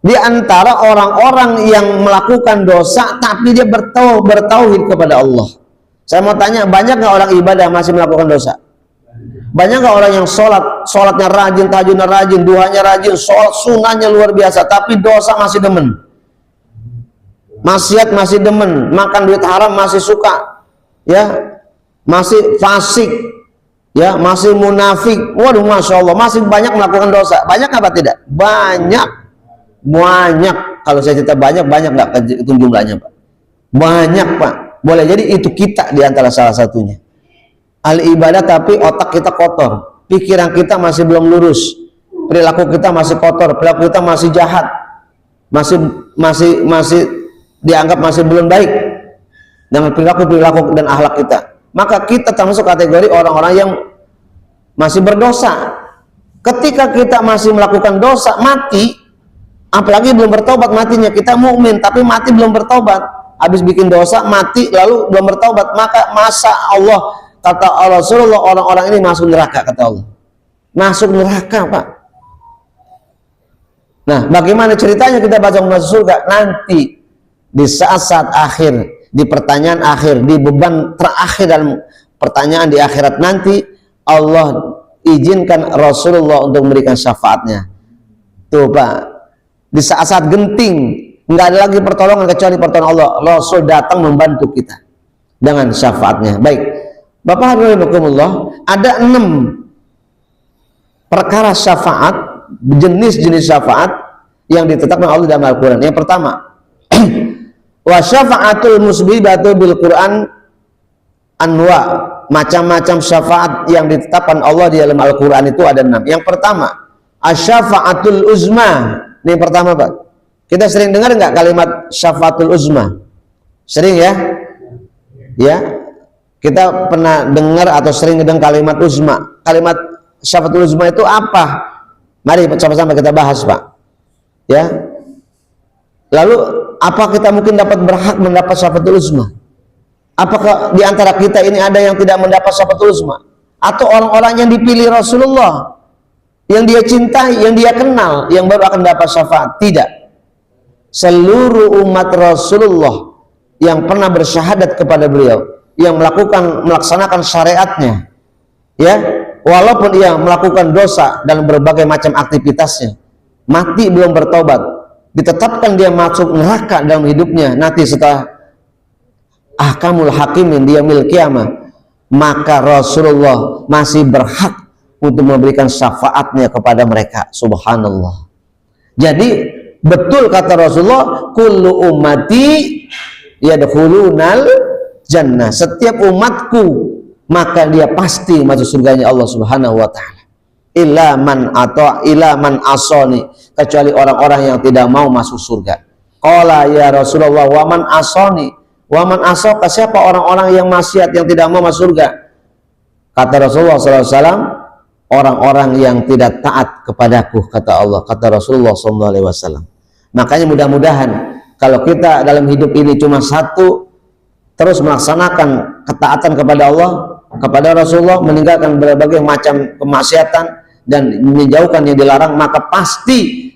Di antara orang-orang yang melakukan dosa tapi dia bertauhid kepada Allah. Saya mau tanya, banyak nggak orang ibadah masih melakukan dosa? Banyak nggak orang yang sholatnya rajin, tahajudnya rajin, duhanya rajin, sholat sunahnya luar biasa, tapi dosa masih demen? Maksiat masih demen, makan duit haram masih suka, ya, masih fasik, ya, masih munafik. Waduh, masya Allah, masih banyak melakukan dosa. Banyak apa tidak? Banyak. Kalau saya cerita banyak nggak hitung jumlahnya, Pak. Banyak, Pak. Boleh jadi itu kita di antara salah satunya. Ahli ibadah tapi otak kita kotor, pikiran kita masih belum lurus, perilaku kita masih kotor, perilaku kita masih jahat, masih dianggap masih belum baik dengan perilaku dan akhlak kita, maka kita termasuk kategori orang-orang yang masih berdosa. Ketika kita masih melakukan dosa, mati, apalagi belum bertobat matinya, kita mukmin tapi mati belum bertobat, habis bikin dosa mati lalu belum bertobat, maka masa Allah, kata Rasulullah, orang-orang ini masuk neraka, kata Allah. Masuk neraka, Pak. Nah, bagaimana ceritanya kita baca masuk surga? Nanti di saat-saat akhir, di pertanyaan akhir, di beban terakhir dalam pertanyaan di akhirat nanti, Allah izinkan Rasulullah untuk memberikan syafaatnya. Tuh, Pak, di saat-saat genting, nggak ada lagi pertolongan kecuali pertolongan Allah. Rasul datang membantu kita dengan syafaatnya. Baik, Bapak Alhamdulillah, ada 6 perkara syafaat, jenis-jenis syafaat yang ditetapkan Allah dalam Al-Quran. Yang pertama, wa syafa'atul musbibatu bil Quran anwa, macam-macam syafaat yang ditetapkan Allah di dalam Al-Quran itu ada 6. Yang pertama, asyafa'atul uzma. Ini yang pertama, Pak. Kita sering dengar nggak kalimat syafaatul uzma? Sering ya? Ya, kita pernah dengar atau sering dengar kalimat uzma. Kalimat syafaatul uzma itu apa? Mari sama-sama kita bahas, Pak. Ya. Lalu apa kita mungkin dapat berhak mendapat syafaatul uzma? Apakah di antara kita ini ada yang tidak mendapat syafaatul uzma? Atau orang-orang yang dipilih Rasulullah, yang dia cintai, yang dia kenal, yang baru akan dapat syafaat? Tidak. Seluruh umat Rasulullah yang pernah bersyahadat kepada beliau, yang melaksanakan syariatnya, ya, walaupun ia melakukan dosa dalam berbagai macam aktivitasnya, mati belum bertobat, ditetapkan dia masuk neraka dalam hidupnya nanti setelah ahkamul hakimin di yaumil qiyamah, maka Rasulullah masih berhak untuk memberikan syafaatnya kepada mereka. Subhanallah. Jadi betul kata Rasulullah, kullu ummati yadkhulunal jannah, setiap umatku maka dia pasti masuk surganya Allah Subhanahu wa taala. Illa man asani, kecuali orang-orang yang tidak mau masuk surga. Qala ya Rasulullah wa man asani, wa man asaka, siapa orang-orang yang maksiat yang tidak mau masuk surga? Kata Rasulullah SAW, orang-orang yang tidak taat kepadaku, kata Allah, kata Rasulullah SAW. Makanya mudah-mudahan kalau kita dalam hidup ini cuma satu, terus melaksanakan ketaatan kepada Allah, kepada Rasulullah, meninggalkan berbagai macam kemaksiatan dan menjauhkan yang dilarang, maka pasti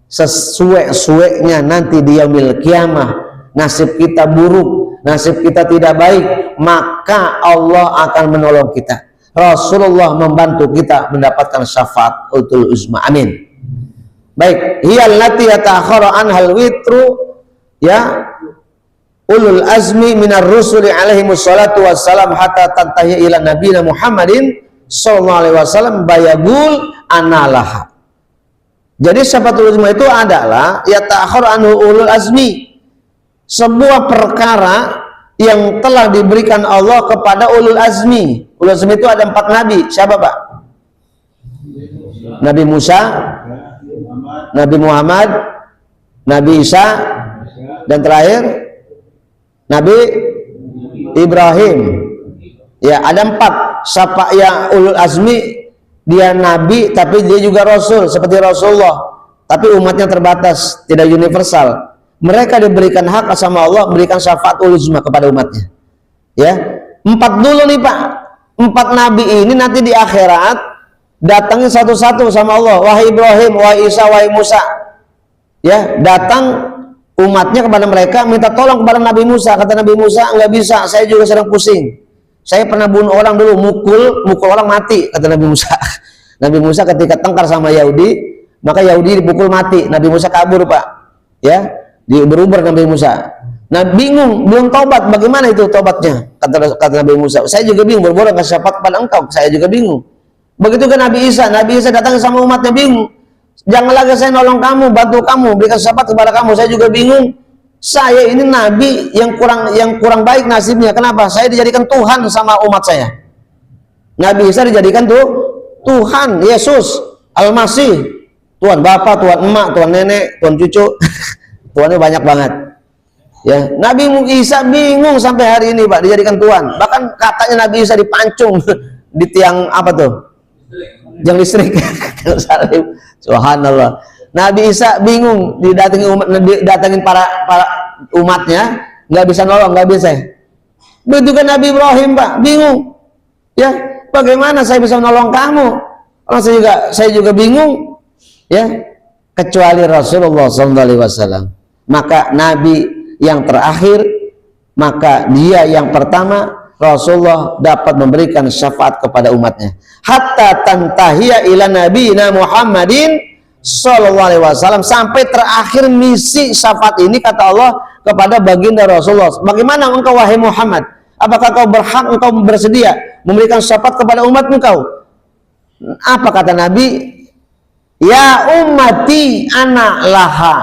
sesuai-suainya nanti di yaumil qiyamah nasib kita buruk, nasib kita tidak baik, maka Allah akan menolong kita. Rasulullah membantu kita mendapatkan syafaatul uzma. Amin. Baik, hiyal lati yata'akhkhara anhal witru, ya, ulul azmi minar rusuli alaihi wassalatu wassalam hatta tantahi ila nabiyina Muhammadin sallallahu alaihi wasallam bayagul analaha. Jadi syafaatul uzma itu adalah yata'akhkhara anhu ulul azmi, sebuah perkara yang telah diberikan Allah kepada ulul azmi. Ulul azmi itu ada 4 nabi. Siapa, Pak? Nabi Musa, Nabi Muhammad, Nabi Isa, dan terakhir Nabi Ibrahim. Ya, ada 4. Siapa yang ulul azmi? Dia nabi tapi dia juga rasul seperti Rasulullah, tapi umatnya terbatas, tidak universal. Mereka diberikan hak sama Allah memberikan syafaatul uzma kepada umatnya. Ya, 4 dulu nih, Pak. 4 nabi ini nanti di akhirat datangin satu-satu sama Allah. Wahai Ibrahim, wahai Isa, wahai Musa. Ya, datang umatnya kepada mereka minta tolong kepada Nabi Musa. Kata Nabi Musa, enggak bisa, saya juga sedang pusing. Saya pernah bunuh orang dulu, mukul orang mati, kata Nabi Musa. Nabi Musa ketika tengkar sama Yahudi, maka Yahudi dipukul mati. Nabi Musa kabur, Pak. Ya, berubah Nabi Musa. Nah, bingung, belum tobat, bagaimana itu tobatnya? Kata Nabi Musa, saya juga bingung, berbohong kasih syafaat kepada engkau, saya juga bingung. Begitu kan Nabi Isa datang sama umatnya bingung. Jangan lagi saya nolong kamu, bantu kamu, berikan syafaat kepada kamu, saya juga bingung. Saya ini nabi yang kurang baik nasibnya. Kenapa? Saya dijadikan Tuhan sama umat saya. Nabi Isa dijadikan Tuhan, Yesus, Al-Masih, Tuhan Bapak, Tuhan Emak, Tuhan Nenek, Tuhan Cucu. Tuhannya banyak banget. Ya, Nabi Isa bingung sampai hari ini, Pak, dijadikan Tuhan. Bahkan katanya Nabi Isa dipancung di tiang apa tuh? Tiang listrik. Subhanallah. Nabi Isa bingung didatengin para umatnya, nggak bisa nolong, nggak bisa. Begitu kan Nabi Ibrahim, Pak, bingung. Ya, bagaimana saya bisa nolong kamu? Orang saya juga bingung. Ya, kecuali Rasulullah SAW. Maka Nabi yang terakhir, maka dia yang pertama, Rasulullah dapat memberikan syafaat kepada umatnya. Hatta tantahiya ila nabiyina Muhammadin sallallahu alaihi wasallam, sampai terakhir misi syafaat ini kata Allah kepada baginda Rasulullah. Bagaimana engkau wahai Muhammad? Apakah kau berhak, engkau bersedia memberikan syafaat kepada umat engkau? Apa kata Nabi? Ya ummati ana laha.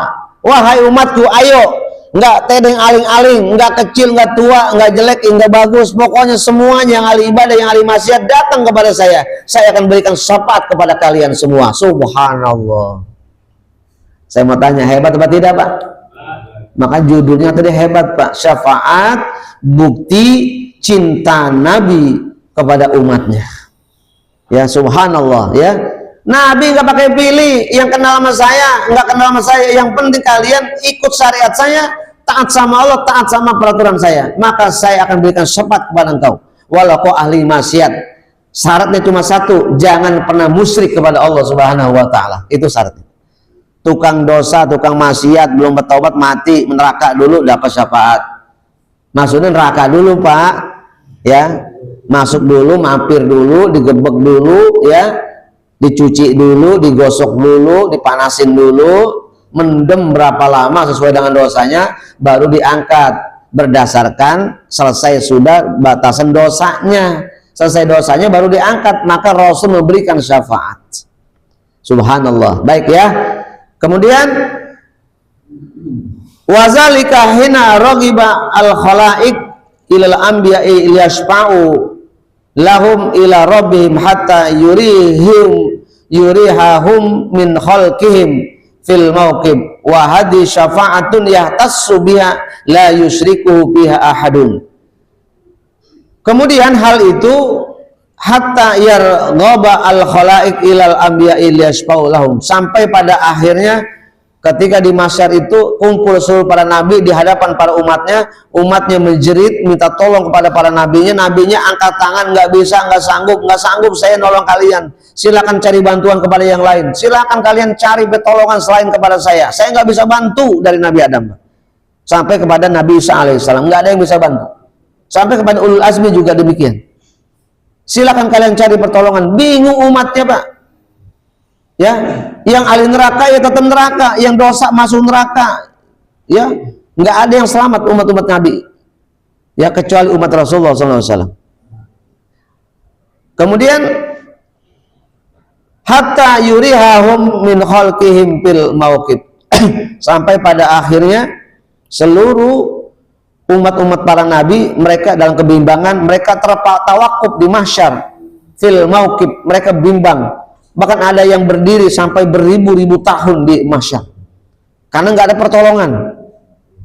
Wahai umatku, ayo. Enggak tedeng aling-aling, enggak kecil, enggak tua, enggak jelek, enggak bagus, pokoknya semuanya yang ahli ibadah, yang ahli maksiat datang kepada saya akan berikan syafaat kepada kalian semua. Subhanallah. Saya mau tanya, hebat apa tidak, Pak? Maka judulnya tadi hebat, Pak. Syafaat bukti cinta Nabi kepada umatnya. Ya, subhanallah, ya. Nabi nggak pakai pilih, yang kenal sama saya, nggak kenal sama saya, yang penting kalian ikut syariat saya, taat sama Allah, taat sama peraturan saya, maka saya akan berikan syafaat kepada engkau. Walau kau ahli maksiat, syaratnya cuma satu, jangan pernah musyrik kepada Allah Subhanahu wa Ta'ala. Itu syaratnya. Tukang dosa, tukang maksiat, belum bertaubat, mati neraka dulu, dapat syafaat. Maksudnya neraka dulu, Pak, ya, masuk dulu, mampir dulu, digebek dulu, ya, dicuci dulu, digosok dulu, dipanasin dulu, mendem berapa lama sesuai dengan dosanya, baru diangkat berdasarkan selesai sudah batasan dosanya. Selesai dosanya baru diangkat, maka Rasul memberikan syafaat. Subhanallah. Baik, ya. Kemudian wazalika hina ragiba al khalaik ilal anbiya'i liyashfa'u lahum ila rabbihim hatta yurihahum min khalqihim fil mawqib wa hadi syafa'atun yahtassu biha la yusyriku biha ahadun. Kemudian hal itu hatta yarghaba al khalaik ilal anbiya'i liyashfa'u lahum, sampai pada akhirnya ketika di mahsyar itu kumpul seluruh para nabi di hadapan para umatnya, umatnya menjerit minta tolong kepada para nabinya, nabinya angkat tangan, nggak bisa, nggak sanggup saya nolong kalian, silakan cari bantuan kepada yang lain, silakan kalian cari pertolongan selain kepada saya nggak bisa bantu. Dari Nabi Adam sampai kepada Nabi Isa alaihissalam nggak ada yang bisa bantu, sampai kepada ulul azmi juga demikian, silakan kalian cari pertolongan. Bingung umatnya, Pak, ya, yang ahli neraka ya tetap neraka, yang dosa masuk neraka, ya, nggak ada yang selamat umat-umat Nabi, ya, kecuali umat Rasulullah SAW. Kemudian hatta yurihahum min khalqihim fil mauqib sampai pada akhirnya seluruh umat-umat para nabi mereka dalam kebimbangan, mereka tertawakuf di mahsyar fil mauqib, mereka bimbang. Bahkan ada yang berdiri sampai beribu-ribu tahun di mahsyar karena nggak ada pertolongan.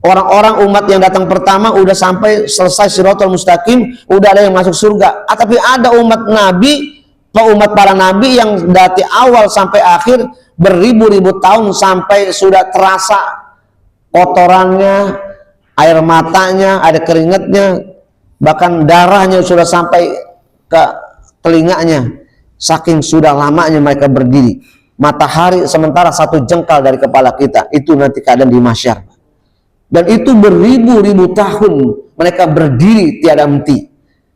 Orang-orang umat yang datang pertama udah sampai selesai Shirathul Mustaqim, udah ada yang masuk surga. Tapi ada umat nabi, umat para nabi yang dari awal sampai akhir beribu-ribu tahun sampai sudah terasa kotorannya, air matanya, ada keringatnya, bahkan darahnya sudah sampai ke telinganya. Saking sudah lamanya mereka berdiri, matahari sementara satu jengkal dari kepala kita, itu nanti keadaan di mahsyar. Dan itu beribu-ribu tahun mereka berdiri tiada henti,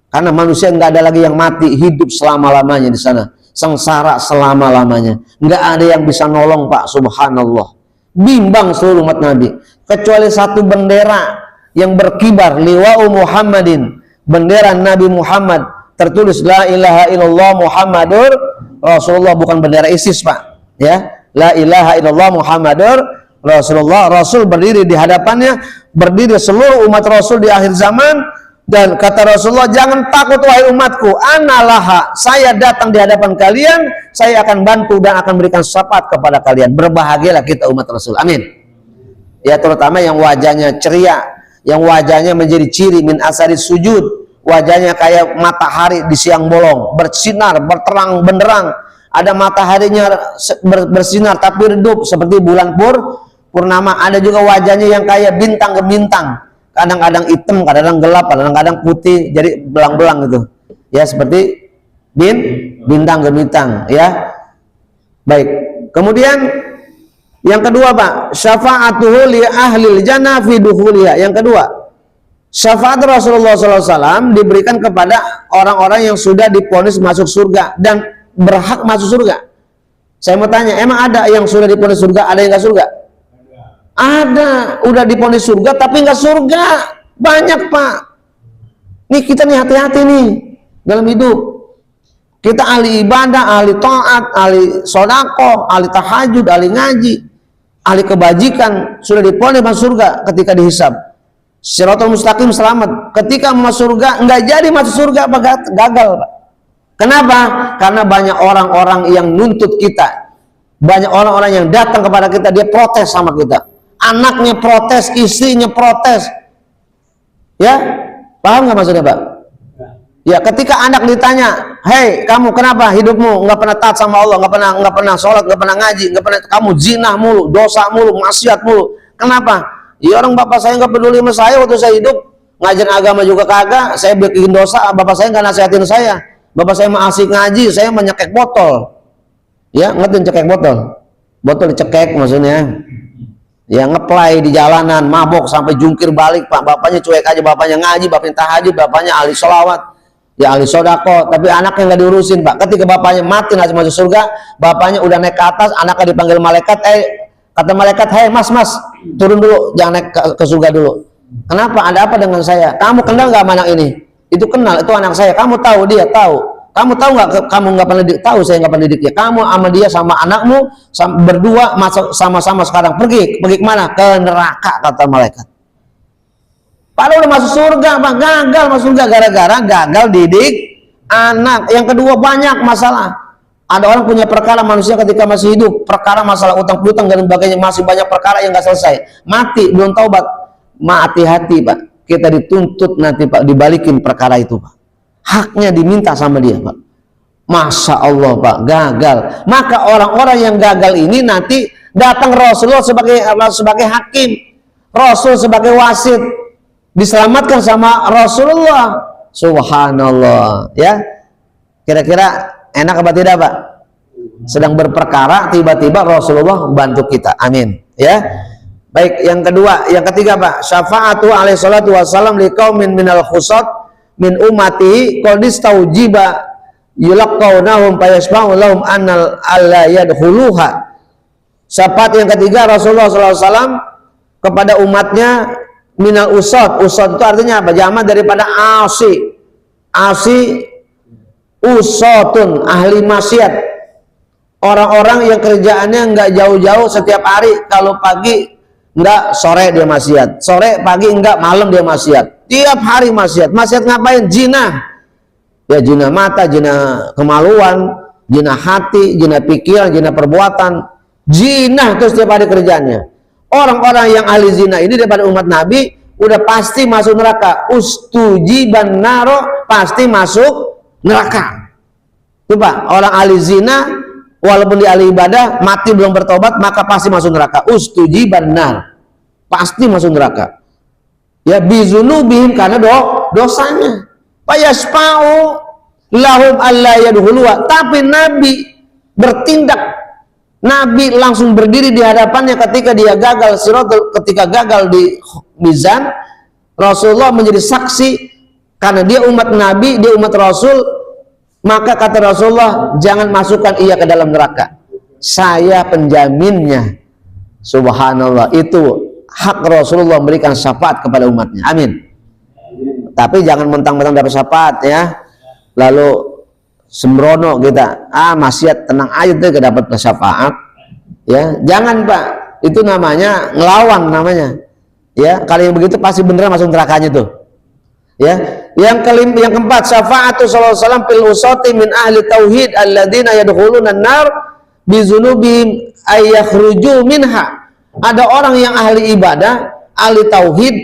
karena manusia nggak ada lagi yang mati, hidup selama-lamanya di sana, sengsara selama-lamanya, nggak ada yang bisa nolong, Pak. Subhanallah, bimbang seluruh umat Nabi, kecuali satu bendera yang berkibar, liwa'u Muhammadin, bendera Nabi Muhammad, tertulis la ilaha illallah Muhammadur Rasulullah, bukan bendera ISIS, Pak, ya, la ilaha illallah Muhammadur Rasulullah. Rasul berdiri di hadapannya, berdiri seluruh umat Rasul di akhir zaman, dan kata Rasulullah, jangan takut wahai umatku, analaha, saya datang di hadapan kalian, saya akan bantu dan akan berikan syafaat kepada kalian. Berbahagialah kita umat Rasul, amin. Ya, terutama yang wajahnya ceria, yang wajahnya menjadi ciri min asari sujud, wajahnya kayak matahari di siang bolong, bersinar, berterang benderang. Ada mataharinya bersinar tapi redup seperti bulan purnama. Ada juga wajahnya yang kayak bintang gemintang, kadang-kadang hitam, kadang-kadang gelap, kadang-kadang putih, jadi belang-belang gitu, ya, seperti bintang gemintang, ya. Baik, kemudian yang kedua, Pak, syafa'atuhu li ahlil jannah fi dukhuliha. Yang kedua, syafaat Rasulullah SAW diberikan kepada orang-orang yang sudah divonis masuk surga dan berhak masuk surga. Saya mau tanya, emang ada yang sudah divonis surga, ada yang nggak surga? Ada, udah divonis surga tapi nggak surga, banyak, Pak. Nih kita nih hati-hati nih dalam hidup. Kita ahli ibadah, ahli taat, ahli sodako, ahli tahajud, ahli ngaji, ahli kebajikan, sudah divonis masuk surga ketika dihisab. Shirathul Mustaqim selamat, ketika masuk surga nggak jadi masuk surga, gagal, Pak. Kenapa? Karena banyak orang-orang yang nuntut kita Banyak orang-orang yang datang kepada kita, dia protes sama kita. Anaknya protes, istrinya protes. Ya, paham nggak maksudnya, Pak? Ya, ketika anak ditanya, hei kamu kenapa hidupmu nggak pernah taat sama Allah, nggak pernah sholat, nggak pernah ngaji, nggak pernah, kamu zina mulu, dosa mulu, maksiat mulu. Kenapa? Ya orang bapak saya nggak peduli sama saya waktu saya hidup, ngajar agama juga kagak, saya bikin dosa, bapak saya nggak nasihatin saya, bapak saya mah asik ngaji, saya menyekek botol. Ya, ngerti cekek botol? Botol dicekek maksudnya. Ya, ngeplay di jalanan, mabok sampai jungkir balik, Pak. Bapaknya cuek aja, bapaknya ngaji, bapaknya tahajud, bapaknya ahli sholawat, ya ahli sodako, tapi anaknya nggak diurusin, Pak. Ketika bapaknya mati nggak masuk surga, bapaknya udah naik ke atas, anaknya dipanggil malaikat, kata malaikat, hei mas, turun dulu, jangan naik ke surga dulu. Kenapa? Ada apa dengan saya? Kamu kenal nggak sama anak ini? Itu kenal, itu anak saya. Kamu tahu dia tahu. Kamu tahu nggak? Kamu nggak pernah tahu saya nggak pernah didik dia. Kamu sama dia sama anakmu berdua masuk sama-sama sekarang. Pergi kemana? Ke neraka, kata malaikat. Padahal udah masuk surga, Pak. Gagal masuk surga gara-gara gagal didik anak. Yang kedua, banyak masalah. Ada orang punya perkara manusia ketika masih hidup, perkara masalah utang piutang dan sebagainya, masih banyak perkara yang nggak selesai. Mati belum taubat. Hati-hati, Pak. Kita dituntut nanti, Pak, dibalikin perkara itu, Pak. Haknya diminta sama dia, Pak. Masya Allah, Pak, gagal. Maka orang-orang yang gagal ini nanti datang Rasulullah sebagai hakim, Rasul sebagai wasit, diselamatkan sama Rasulullah. Subhanallah, ya. Kira-kira enak apa tidak, Pak? Sedang berperkara, tiba-tiba Rasulullah bantu kita. Amin, ya. Baik, yang kedua, yang ketiga, Pak, syafa'atu alaihi salatu wassalam liqaumin minal khusat min ummati qadis taujiba yulaqawnahum fayasma'u lahum annal alla yadkhuluha. Syafaat yang ketiga Rasulullah SAW kepada umatnya minal usad. Usad itu artinya apa? Jamak daripada asi. Asi usatun, ahli maksiat. Orang-orang yang kerjaannya nggak jauh-jauh, setiap hari, kalau pagi enggak, sore dia maksiat, sore pagi enggak, malam dia maksiat, tiap hari maksiat. Maksiat ngapain? Zina. Ya, zina mata, zina kemaluan, zina hati, zina pikiran, zina perbuatan, zina terus setiap hari kerjanya. Orang-orang yang ahli zina ini daripada umat Nabi udah pasti masuk neraka. Ustujiban naro, pasti masuk neraka. Itu, Pak, orang ahli zina walaupun di ahli ibadah, mati belum bertobat, maka pasti masuk neraka. Ustujiban nar, pasti masuk neraka. Ya, bizunubihim, karena dosanya. Payasfa'u lahum alla yadkhuluha. Tapi Nabi bertindak, Nabi langsung berdiri di hadapannya ketika dia gagal siratul, ketika gagal di mizan. Rasulullah menjadi saksi karena dia umat Nabi, dia umat Rasul. Maka kata Rasulullah, jangan masukkan ia ke dalam neraka, saya penjaminnya. Subhanallah, itu hak Rasulullah memberikan syafaat kepada umatnya. Amin. Tapi jangan mentang-mentang dapat syafaat, ya lalu sembrono kita, maksiat, tenang aja tuh dapat syafaat. Ya, jangan, Pak, itu namanya ngelawan namanya. Ya, kalau yang begitu pasti beneran masuk nerakanya tuh. Ya, yang keempat, syafaatu sallallahu alaihi wasallam fil usati min ahli tauhid alladzina yadkhuluna an-nar bi dzunubihim ay yakhruju minha. Ada orang yang ahli ibadah, ahli tauhid,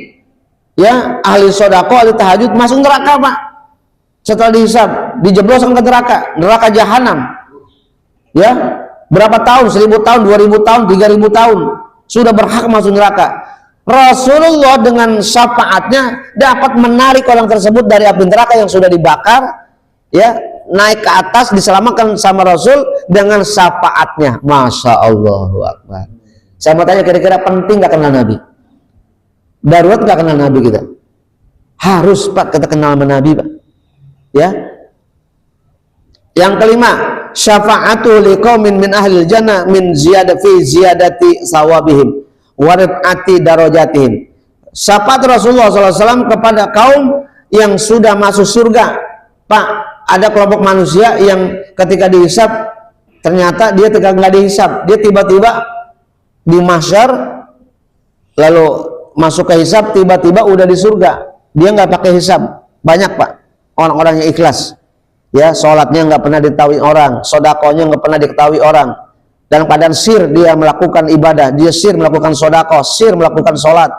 ya, ahli sedekah, ahli tahajud, masuk neraka, Pak. Setelah dihisab, dijebloskan ke neraka jahanam. Ya, berapa tahun? 1000 tahun, 2000 tahun, 3000 tahun sudah berhak masuk neraka. Rasulullah dengan syafaatnya dapat menarik orang tersebut dari api neraka yang sudah dibakar, ya, naik ke atas, diselamatkan sama Rasul dengan syafaatnya. Masya Allahu Akbar. Saya mau tanya, kira-kira penting gak kenal Nabi? Darurat gak kenal Nabi kita? Harus, Pak, kita kenal sama Nabi, Pak. Ya. Yang kelima, syafa'atu liqaumin min ahlil jannah min ziyadati sawabihim warid'ati darajatihim. Syafaat Rasulullah SAW kepada kaum yang sudah masuk surga. Pak, ada kelompok manusia yang ketika dihisab ternyata dia nggak dihisab, dia tiba-tiba di mahsyar lalu masuk ke hisab, tiba-tiba udah di surga, dia nggak pakai hisab. Banyak, Pak, orang-orang yang ikhlas, ya, sholatnya nggak pernah diketahui orang, sodakonya nggak pernah diketahui orang, dalam keadaan sir dia melakukan ibadah, dia sir melakukan sedekah, sir melakukan sholat,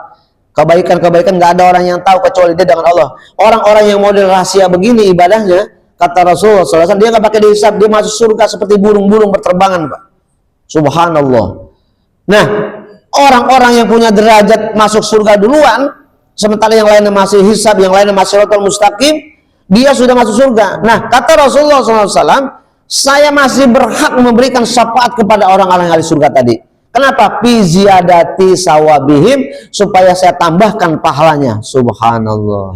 kebaikan-kebaikan nggak ada orang yang tahu kecuali dia dengan Allah. Orang-orang yang model rahasia begini ibadahnya, kata Rasulullah SAW, dia nggak pakai dihisab, dia masuk surga seperti burung-burung berterbangan, Pak. Subhanallah. Nah, orang-orang yang punya derajat masuk surga duluan, sementara yang lainnya masih hisab, yang lainnya masih siratal mustaqim, dia sudah masuk surga. Nah, kata Rasulullah SAW, saya masih berhak memberikan syafaat kepada orang-orang yang ahli surga tadi. Kenapa? Fi ziyadati sawabihim, supaya saya tambahkan pahalanya. Subhanallah.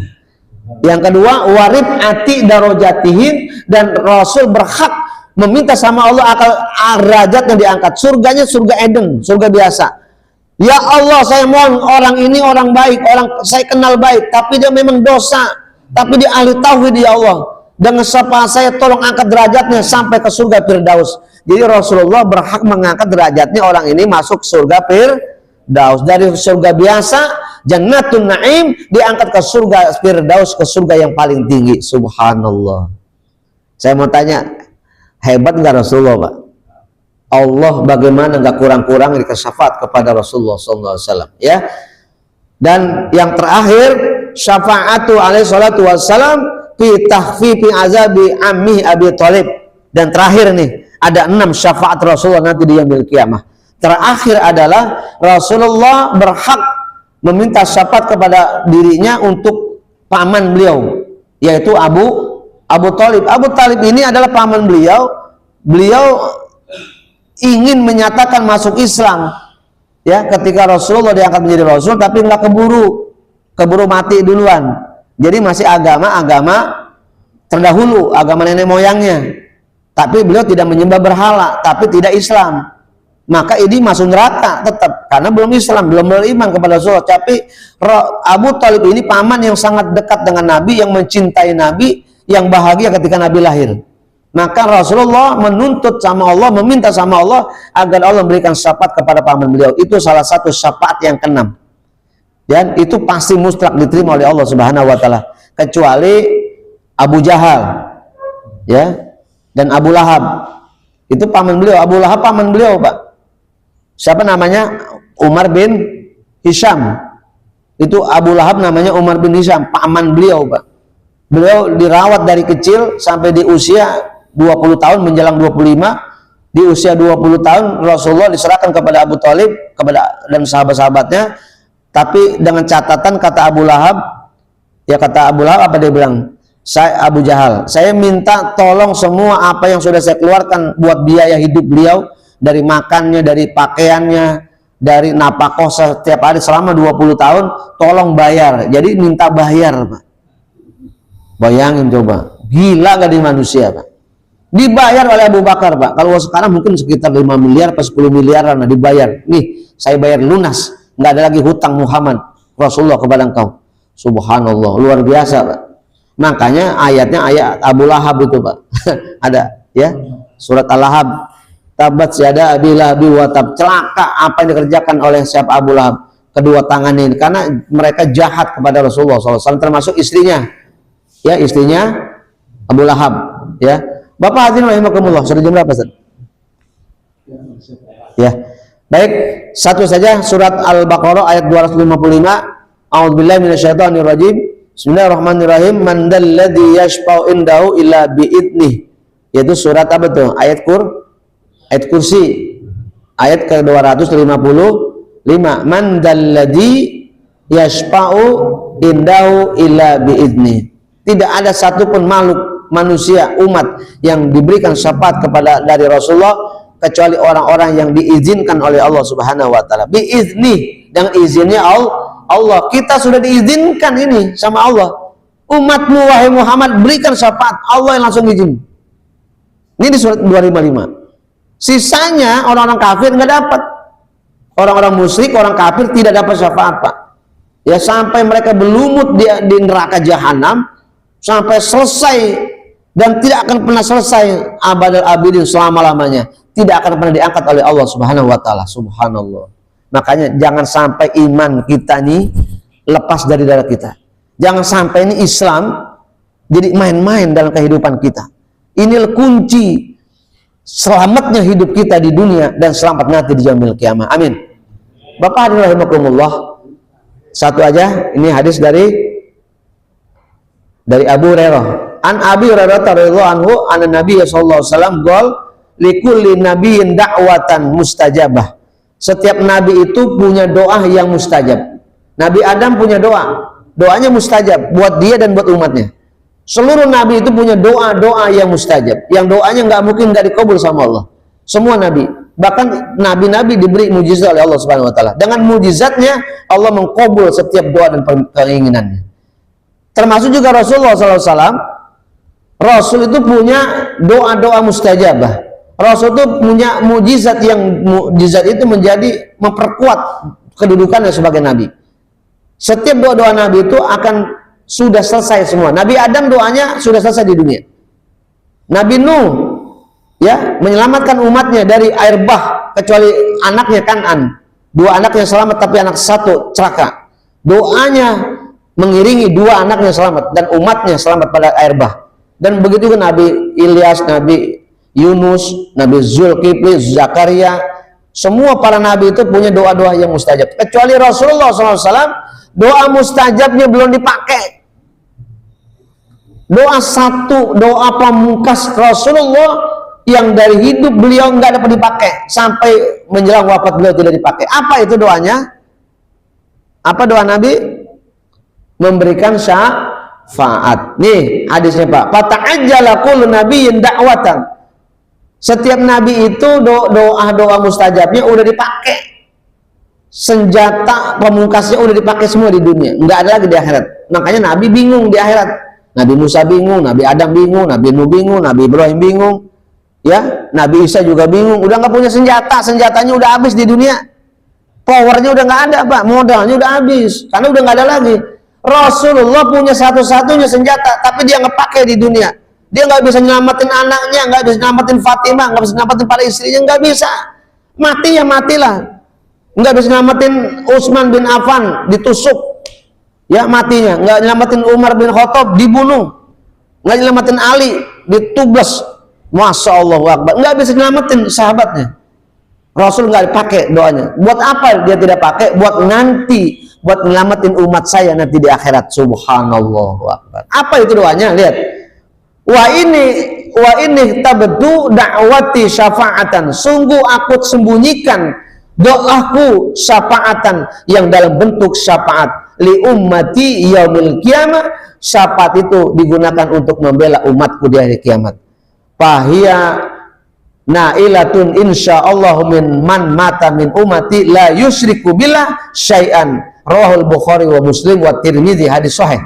Yang kedua, warib ati darajatihim, dan Rasul berhak meminta sama Allah agar derajatnya diangkat. Surganya surga Eden, surga biasa. Ya Allah, saya mohon orang ini orang baik, orang saya kenal baik, tapi dia memang dosa, tapi dia ahli tauhid ya Allah. Dengan syafaat saya tolong angkat derajatnya sampai ke surga Firdaus. Jadi Rasulullah berhak mengangkat derajatnya orang ini masuk surga Firdaus. Dari surga biasa, Jannatun Naim, diangkat ke surga Firdaus, ke surga yang paling tinggi. Subhanallah. Saya mau tanya, hebat nggak Rasulullah, Pak? Allah bagaimana nggak kurang-kurang dikasih syafaat kepada Rasulullah SAW, ya. Dan yang terakhir, syafaatu alaihi salatu wassalam fi tahfifi azabi ammi Abi Thalib. Dan terakhir nih, ada 6 syafaat Rasulullah nanti di yaumil qiyamah. Terakhir adalah Rasulullah berhak meminta syafaat kepada dirinya untuk paman beliau, yaitu Abu Thalib. Abu Thalib ini adalah paman beliau. Beliau ingin menyatakan masuk Islam, ya, ketika Rasulullah diangkat menjadi Rasul, tapi nggak keburu mati duluan. Jadi masih agama terdahulu, agama nenek moyangnya. Tapi beliau tidak menyembah berhala, tapi tidak Islam. Maka ini masuk neraka tetap, karena belum Islam, belum beriman kepada Rasulullah. Tapi Abu Thalib ini paman yang sangat dekat dengan Nabi, yang mencintai Nabi, yang bahagia ketika Nabi lahir. Maka Rasulullah menuntut sama Allah, meminta sama Allah agar Allah memberikan syafaat kepada paman beliau. Itu salah satu syafaat yang ke-6. Dan itu pasti mutlak diterima oleh Allah Subhanahu wa taala, kecuali Abu Jahal, ya, dan Abu Lahab. Itu paman beliau. Abu Lahab paman beliau, Pak. Siapa namanya? Umar bin Hisham. Itu Abu Lahab namanya Umar bin Hisham, paman beliau, Pak. Beliau dirawat dari kecil sampai di usia 20 tahun menjelang 25. Di usia 20 tahun Rasulullah diserahkan kepada Abu Thalib dan sahabat-sahabatnya. Tapi dengan catatan, kata Abu Lahab, ya, kata Abu Lahab apa dia bilang? Saya Abu Jahal, saya minta tolong semua apa yang sudah saya keluarkan buat biaya hidup beliau, dari makannya, dari pakaiannya, dari nafkah setiap hari selama 20 tahun, tolong bayar. Jadi minta bayar, Pak. Bayangin coba, gila gak di manusia, Pak? Dibayar oleh Abu Bakar, Pak. Kalau sekarang mungkin sekitar 5 miliar atau 10 miliaran lah dibayar. Nih, saya bayar lunas. Nggak ada lagi hutang Muhammad Rasulullah kepada engkau. Subhanallah, luar biasa, Pak. Makanya ayatnya ayat Abu Lahab itu, Pak. Ada, ya, surat Al-Lahab. Tabat yada Abi Lahab wa tab. Celaka apa yang dikerjakan oleh siapa Abu Lahab, kedua tangan ini, karena mereka jahat kepada Rasulullah SAW, termasuk istrinya, ya, istrinya Abu Lahab, ya. Bapak hadirin rahimakumullah, sudah jam berapa, Ustaz? Ya. Baik, satu saja surat Al-Baqarah ayat 255. A'udzubillahi minasyaitonirrajim. Bismillahirrahmanirrahim. Man dalladzi yashfa'u indahu illa bi'idnih. Yaitu surat apa tuh? Ayat kursi. Ayat ke-255. Man dalladzi yashfa'u indahu illa bi'idnih. Tidak ada satupun makhluk manusia, umat, yang diberikan syafaat kepada dari Rasulullah kecuali orang-orang yang diizinkan oleh Allah Subhanahu wa taala. Biizni, dengan izinnya Allah. Kita sudah diizinkan ini sama Allah. Umatmu wahai Muhammad berikan syafaat, Allah yang langsung izin. Ini di surat 255. Sisanya orang-orang kafir nggak dapat. Orang-orang musyrik, orang kafir tidak dapat syafaat, Pak. Ya, sampai mereka berlumut di neraka jahanam sampai selesai, dan tidak akan pernah selesai abadal abidin, selama-lamanya. Tidak akan pernah diangkat oleh Allah Subhanahu wa taala. Subhanallah. Makanya jangan sampai iman kita nih lepas dari darah kita. Jangan sampai ini Islam jadi main-main dalam kehidupan kita. Inilah kunci selamatnya hidup kita di dunia dan selamat nanti di yaumil qiyamah. Amin. Bapak hadirin rahimakumullah. Satu aja, ini hadis dari Abu Hurairah. An Abi Hurairah radhiyallahu anhu, anna Nabi sallallahu alaihi wasallam qol likulli nabiyyin da'watan mustajabah. Setiap nabi itu punya doa yang mustajab. Nabi Adam punya doa, doanya mustajab buat dia dan buat umatnya. Seluruh nabi itu punya doa-doa yang mustajab, yang doanya nggak mungkin nggak dikabul sama Allah. Semua nabi, bahkan nabi-nabi diberi mujizat oleh Allah Subhanahu Wa Taala. Dengan mujizatnya Allah mengkabul setiap doa dan keinginannya. Termasuk juga Rasulullah SAW. Rasul itu punya doa-doa mustajabah. Rasul itu punya mujizat yang mujizat itu menjadi memperkuat kedudukannya sebagai nabi. Setiap doa-doa nabi itu akan sudah selesai semua. Nabi Adam doanya sudah selesai di dunia. Nabi Nuh ya menyelamatkan umatnya dari air bah kecuali anaknya Kan'an. Dua anaknya selamat tapi anak satu celaka. Doanya mengiringi dua anaknya selamat dan umatnya selamat pada air bah. Dan begitu juga Nabi Ilyas, Nabi Yunus, Nabi Zulkifli, Zakaria, semua para nabi itu punya doa-doa yang mustajab. Kecuali Rasulullah SAW, doa mustajabnya belum dipakai. Doa pamungkas Rasulullah yang dari hidup beliau nggak dapat dipakai sampai menjelang wafat beliau tidak dipakai. Apa itu doanya? Apa doa Nabi? Memberikan syafaat. Nih hadisnya Pak. Fata'ajjala kullu nabiyyin da'watan. Setiap nabi itu doa-doa mustajabnya udah dipakai. Senjata pamungkasnya udah dipakai semua di dunia. Nggak ada lagi di akhirat. Makanya nabi bingung di akhirat. Nabi Musa bingung, Nabi Adam bingung, Nabi Nuh bingung, Nabi Ibrahim bingung. Ya, Nabi Isa juga bingung. Udah nggak punya senjata. Senjatanya udah habis di dunia. Powernya udah nggak ada Pak. Modalnya udah habis. Karena udah nggak ada lagi. Rasulullah punya satu-satunya senjata, tapi dia nggak pakai di dunia. Dia nggak bisa nyelamatin anaknya, nggak bisa nyelamatin Fatimah, nggak bisa nyelamatin para istrinya, nggak bisa. Mati ya matilah. Nggak bisa nyelamatin Utsman bin Affan, ditusuk, ya matinya. Nggak nyelamatin Umar bin Khattab, dibunuh. Nggak nyelamatin Ali, ditublas. Masya Allah Akbar. Nggak bisa nyelamatin sahabatnya. Rasul nggak dipakai doanya. Buat apa dia tidak pakai? Buat nanti, buat nyelamatin umat saya nanti di akhirat. Subhanallah Akbar. Apa itu doanya? Lihat. Wa ini tabdu da'wati syafa'atan. Sungguh aku sembunyikan doaku syafaatan yang dalam bentuk syafaat li ummati yaumil qiyamah. Syafaat itu digunakan untuk membela umatku di hari kiamat. Fahiya nailatun insyaallah min man mata min ummati la yusyriku billah syai'an. Rawahul Bukhari wa Muslim wa Tirmidzi, hadis sahih.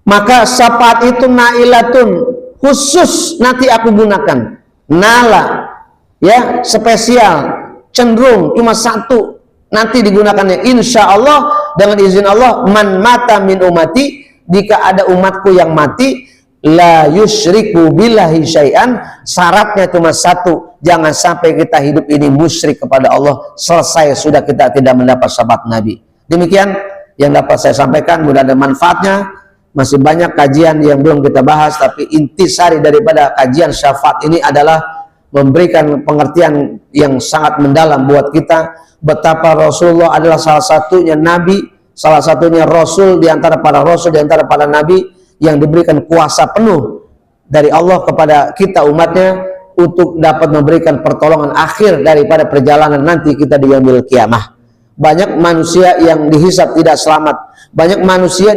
Maka syafaat itu nailatun, khusus nanti aku gunakan. Nala ya, spesial, cenderung cuma satu nanti digunakannya insya Allah dengan izin Allah. Man mata min umati, jika ada umatku yang mati, la yusyriku billahi syai'an, syaratnya cuma satu, jangan sampai kita hidup ini musyrik kepada Allah. Selesai sudah, kita tidak mendapat syafaat Nabi. Demikian yang dapat saya sampaikan, mudah ada manfaatnya. Masih banyak kajian yang belum kita bahas, tapi intisari daripada kajian syafaat ini adalah memberikan pengertian yang sangat mendalam buat kita betapa Rasulullah adalah salah satunya nabi, salah satunya rasul di antara para rasul, di antara para nabi yang diberikan kuasa penuh dari Allah kepada kita umatnya untuk dapat memberikan pertolongan akhir daripada perjalanan nanti kita di yaumil qiyamah. Banyak manusia yang dihisab tidak selamat, banyak manusia